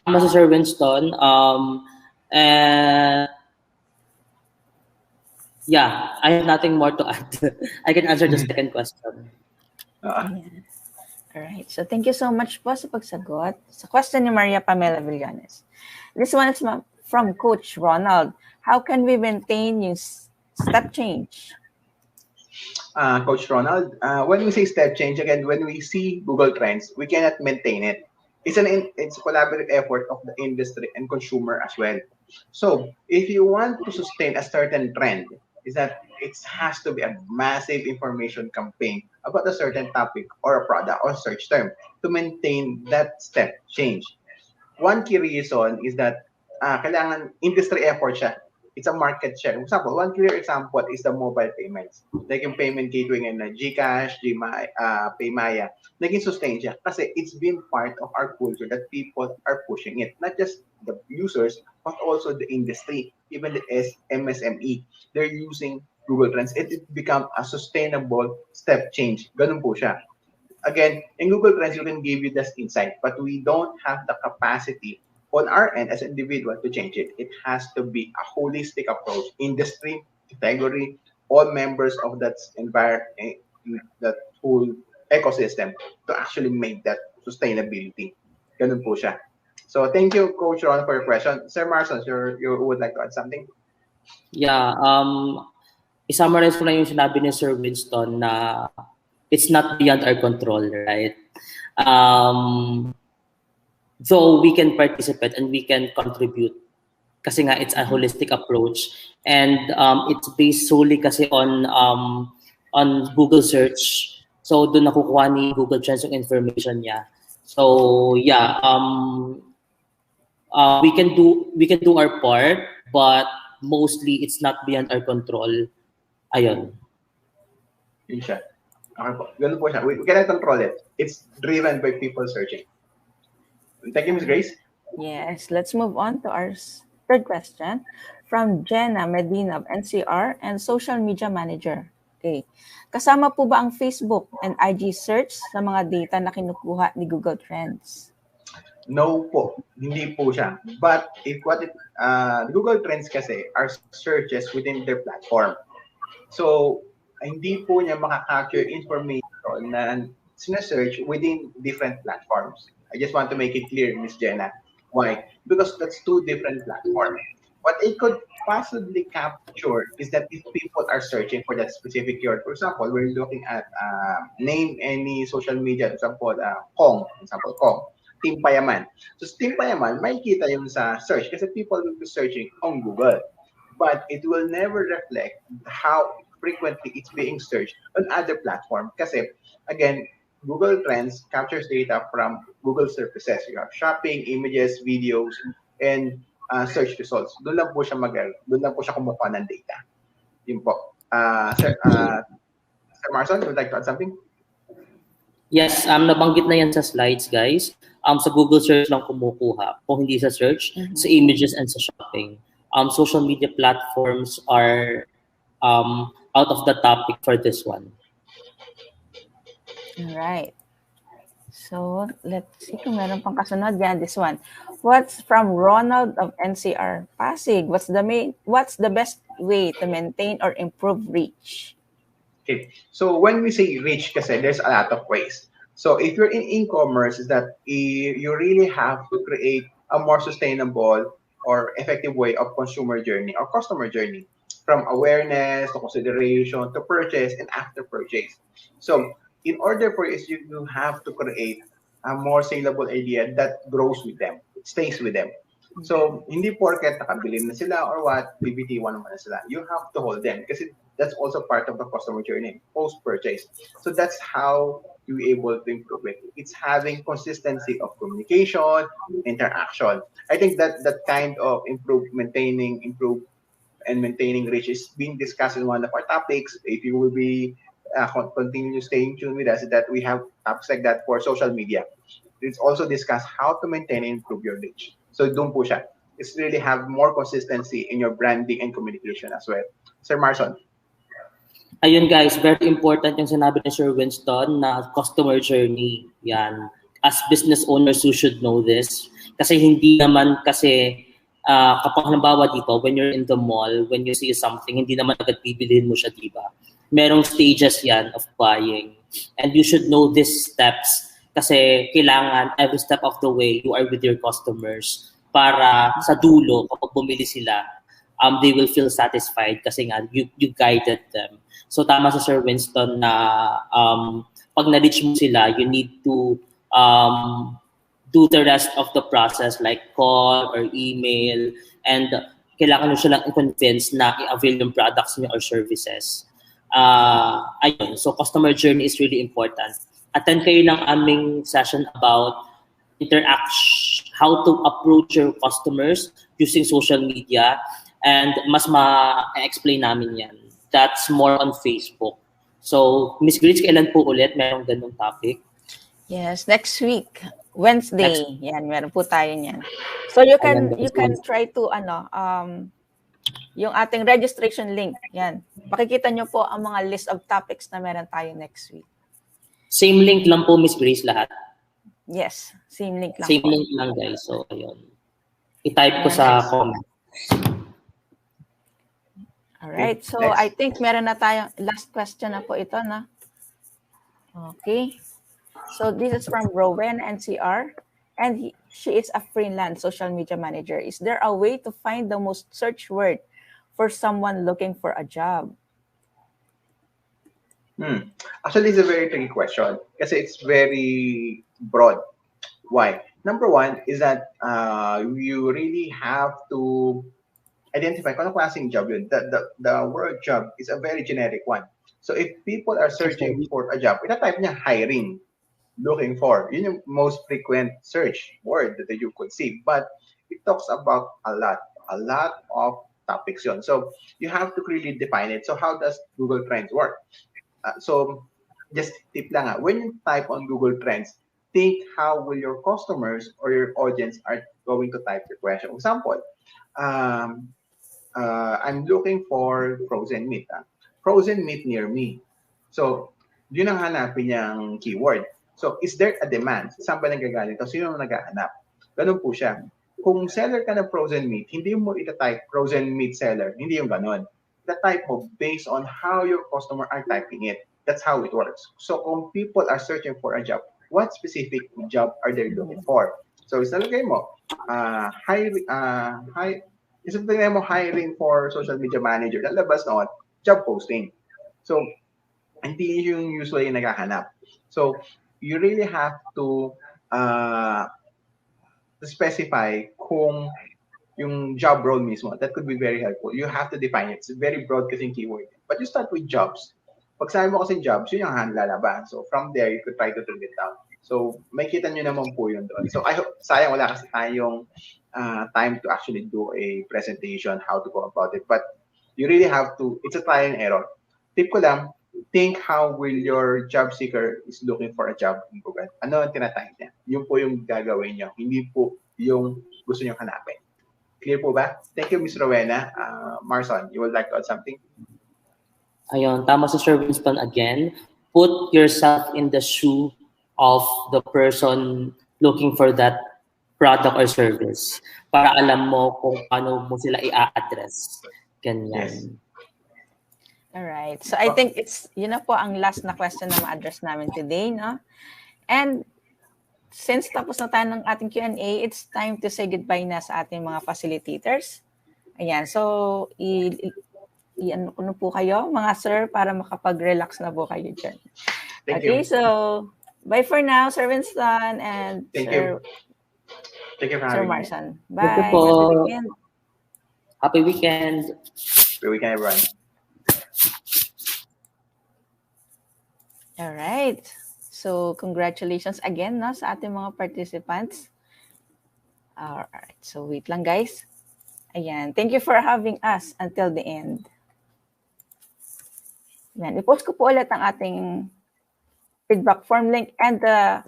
Tama si Sir Winston. Yeah, I have nothing more to add. I can answer the second question. Ayan. Alright. So, thank you so much po sa pagsagot sa question ni Maria Pamela Villanes. This one is from Coach Ronald. How can we maintain yung step change? Coach Ronald, when we say step change, again, when we see Google Trends, we cannot maintain it. It's a collaborative effort of the industry and consumer as well. So, if you want to sustain a certain trend, is that it has to be a massive information campaign about a certain topic or a product or search term to maintain that step change. One key reason is that kailangan industry effort siya. It's a market share. For example, one clear example is the mobile payments. Like yung payment gateway na GCash, Paymaya. Naging sustain siya kasi it's been part of our culture that people are pushing it. Not just the users, but also the industry, even the MSME. They're using Google Trends. It become a sustainable step change. Ganun po siya. Again, in Google Trends, you can give you this insight, but we don't have the capacity on our end as an individual to change it. It has to be a holistic approach. Industry, category, all members of that that whole ecosystem to actually make that sustainability. Ganun po siya. So thank you, Coach Ron, for your question. Sir Marson, you would like to add something? Yeah, i-summarize ko na yung sinabi ni Sir Winston na it's not beyond our control, right? So we can participate and we can contribute kasi nga it's a holistic approach and it's based solely kasi on Google search. So doon nakukuha ni Google Trends yung information niya. So yeah, we can do our part, but mostly it's not beyond our control. Ayun. Yun siya. Okay po. Ganun po siya. We cannot control it. It's driven by people searching. Thank you, Ms. Grace. Yes, let's move on to our third question from Jenna Medina of NCR and Social Media Manager. Okay. Kasama po ba ang Facebook and IG search sa mga data na kinukuha ni Google Trends? No po. Hindi po siya. But Google Trends kasi are searches within their platform. So, hindi po niya makaka-capture information na sinesearch within different platforms. I just want to make it clear, Ms. Jenna. Why? Because that's two different platforms. What it could possibly capture is that if people are searching for that specific keyword, for example, we're looking at name any social media, for example, Kong, for example, Kong. Team Payaman. So Team Payaman, makikita yung sa search kasi people will be searching on Google. But it will never reflect how frequently it's being searched on other platforms. Kasi, again, Google Trends captures data from Google services. You have shopping, images, videos, and search results. Doon lang po siya kumukuha ng data. Yun po. Sir Marson, would you like to add something? Yes, nabanggit na yan sa slides, guys. Sa Google search lang kumukuha. Kung hindi sa search, sa images and sa shopping. Social media platforms are out of the topic for this one. All right. So, let's see kung meron pang kasunod. Yan, this one. What's from Ronald of NCR Pasig? What's the best way to maintain or improve reach? Okay. So when we say reach, kasi there's a lot of ways. So if you're in e-commerce, is that you really have to create a more sustainable or effective way of consumer journey or customer journey, from awareness to consideration to purchase and after purchase. So in order for you have to create a more saleable idea that grows with them, it stays with them. So, hindi porket nakabili na sila or what, BBT1 naman na sila. You have to hold them kasi that's also part of the customer journey, post-purchase. So, that's how you're able to improve it. It's having consistency of communication, interaction. I think that kind of maintaining reach is being discussed in one of our topics. If you will be continue staying tuned with us, that we have topics like that for social media. It's also discussed how to maintain and improve your reach. So doon po siya. It's really have more consistency in your branding and communication as well. Sir Marson. Ayun guys, very important yung sinabi ni Sir Winston na customer journey. Yan. As business owners, you should know this. Kasi hindi naman kasi kapag halimbawa dito, when you're in the mall, when you see something, hindi naman agad bibilihin mo siya, diba? Merong stages yan of buying. And you should know these steps kasi kailangan every step of the way you are with your customers para sa dulo kapag bumili sila they will feel satisfied kasi nga you guided them. So tama sa Sir Winston na pag na-reach mo sila, you need to do the rest of the process like call or email, and kailangan mo silang i-convince na i-avail yung products niyo or services. Ayun, so customer journey is really important. Attend kayo ng aming session about how to approach your customers using social media, and mas ma-explain namin yan. That's more on Facebook. So, Miss Grace, kailan po ulit merong ganung topic? Yes, next week, Wednesday. Yan, meron po tayo niyan. So you can try to yung ating registration link. Yan. Makikita nyo po ang mga list of topics na meron tayo next week. Same link lang po, Miss Grace, lahat? Yes, same link lang Same po. link lang, guys. So, ayun. I-type ko sa comment. Alright, so next. I think meron na tayong last question na po ito, na. Okay. So this is from Rowan, NCR, and she is a freelance social media manager. Is there a way to find the most searched word for someone looking for a job? Actually, it's a very tricky question kasi it's very broad. Why? Number one is that you really have to identify kung ano klaseng job yun. The word job is a very generic one. So if people are searching for a job, ita-type niya hiring, looking for. Yun yung most frequent search word that you could see. But it talks about a lot of topics yun. So you have to really define it. So how does Google Trends work? So just tip lang when you type on Google Trends, think how will your customers or your audience are going to type the question. Example, I'm looking for frozen meat. Frozen meat near me. So, yun ang hanapin niyang keyword. So, is there a demand? Saan ba nagagaling? Sino naghahanap? Ganun po siya. Kung seller ka ng frozen meat, hindi mo ita-type frozen meat seller. Hindi yung ganun. Ita-type mo based on how your customer are typing it. That's how it works. So, kung people are searching for a job, what specific job are they looking for? So, isalagay mo, hiring for social media manager, lalabas noon, job posting. So, hindi yung usually naghahanap. So, you really have to to specify kung yung job role mismo, that could be very helpful. You have to define it. It's very broad kasing keyword. But you start with jobs. Pag sabi mo kasing jobs, yun yung lalaban. So from there, you could try to turn it down. So may kita nyo naman po yun doon. So I hope, sayang wala kasi tayong time to actually do a presentation, how to go about it. But you really have to, it's a trial and error. Tip ko lang, think how will your job seeker is looking for a job in Google. Ano ang tinatype niya? Yun po yung gagawin niyo. Hindi po yung gusto niyong hanapin. Clear po ba? Thank you, Ms. Rowena. Marson, you would like to add something? Ayun, tama si Sir Winston again. Put yourself in the shoe of the person looking for that product or service para alam mo kung paano mo sila i-address. Ganyan. Yes. Alright. So I think yun na po ang last na question na ma-address namin today, no? And since tapos na tayo ng ating Q&A, it's time to say goodbye na sa ating mga facilitators. Ayan. So, i-ano ko na po kayo, mga sir, para makapag-relax na po kayo dyan. Thank Okay, you. so, bye for now, Sir Winston and Thank Sir, you. Thank you for Sir having me. Marson. Thank you Bye. po. Happy weekend. Happy weekend. Happy weekend, everyone. All right. So, congratulations again, no, sa ating mga participants. All right. So, wait lang, guys. Ayan. Thank you for having us until the end. Ayan. I-post ko po ulit ang ating feedback form link and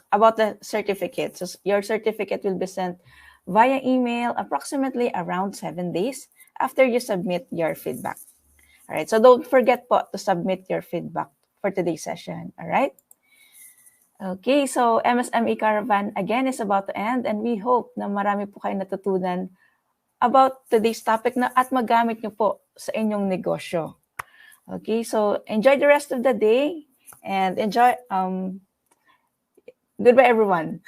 about the certificate. So, your certificate will be sent via email approximately around 7 days after you submit your feedback. All right. So, don't forget po to submit your feedback for today's session. All right. Okay, so MSME Caravan again is about to end and we hope na marami po kayo natutunan about today's topic na at magamit nyo po sa inyong negosyo. Okay, so enjoy the rest of the day and enjoy, goodbye everyone.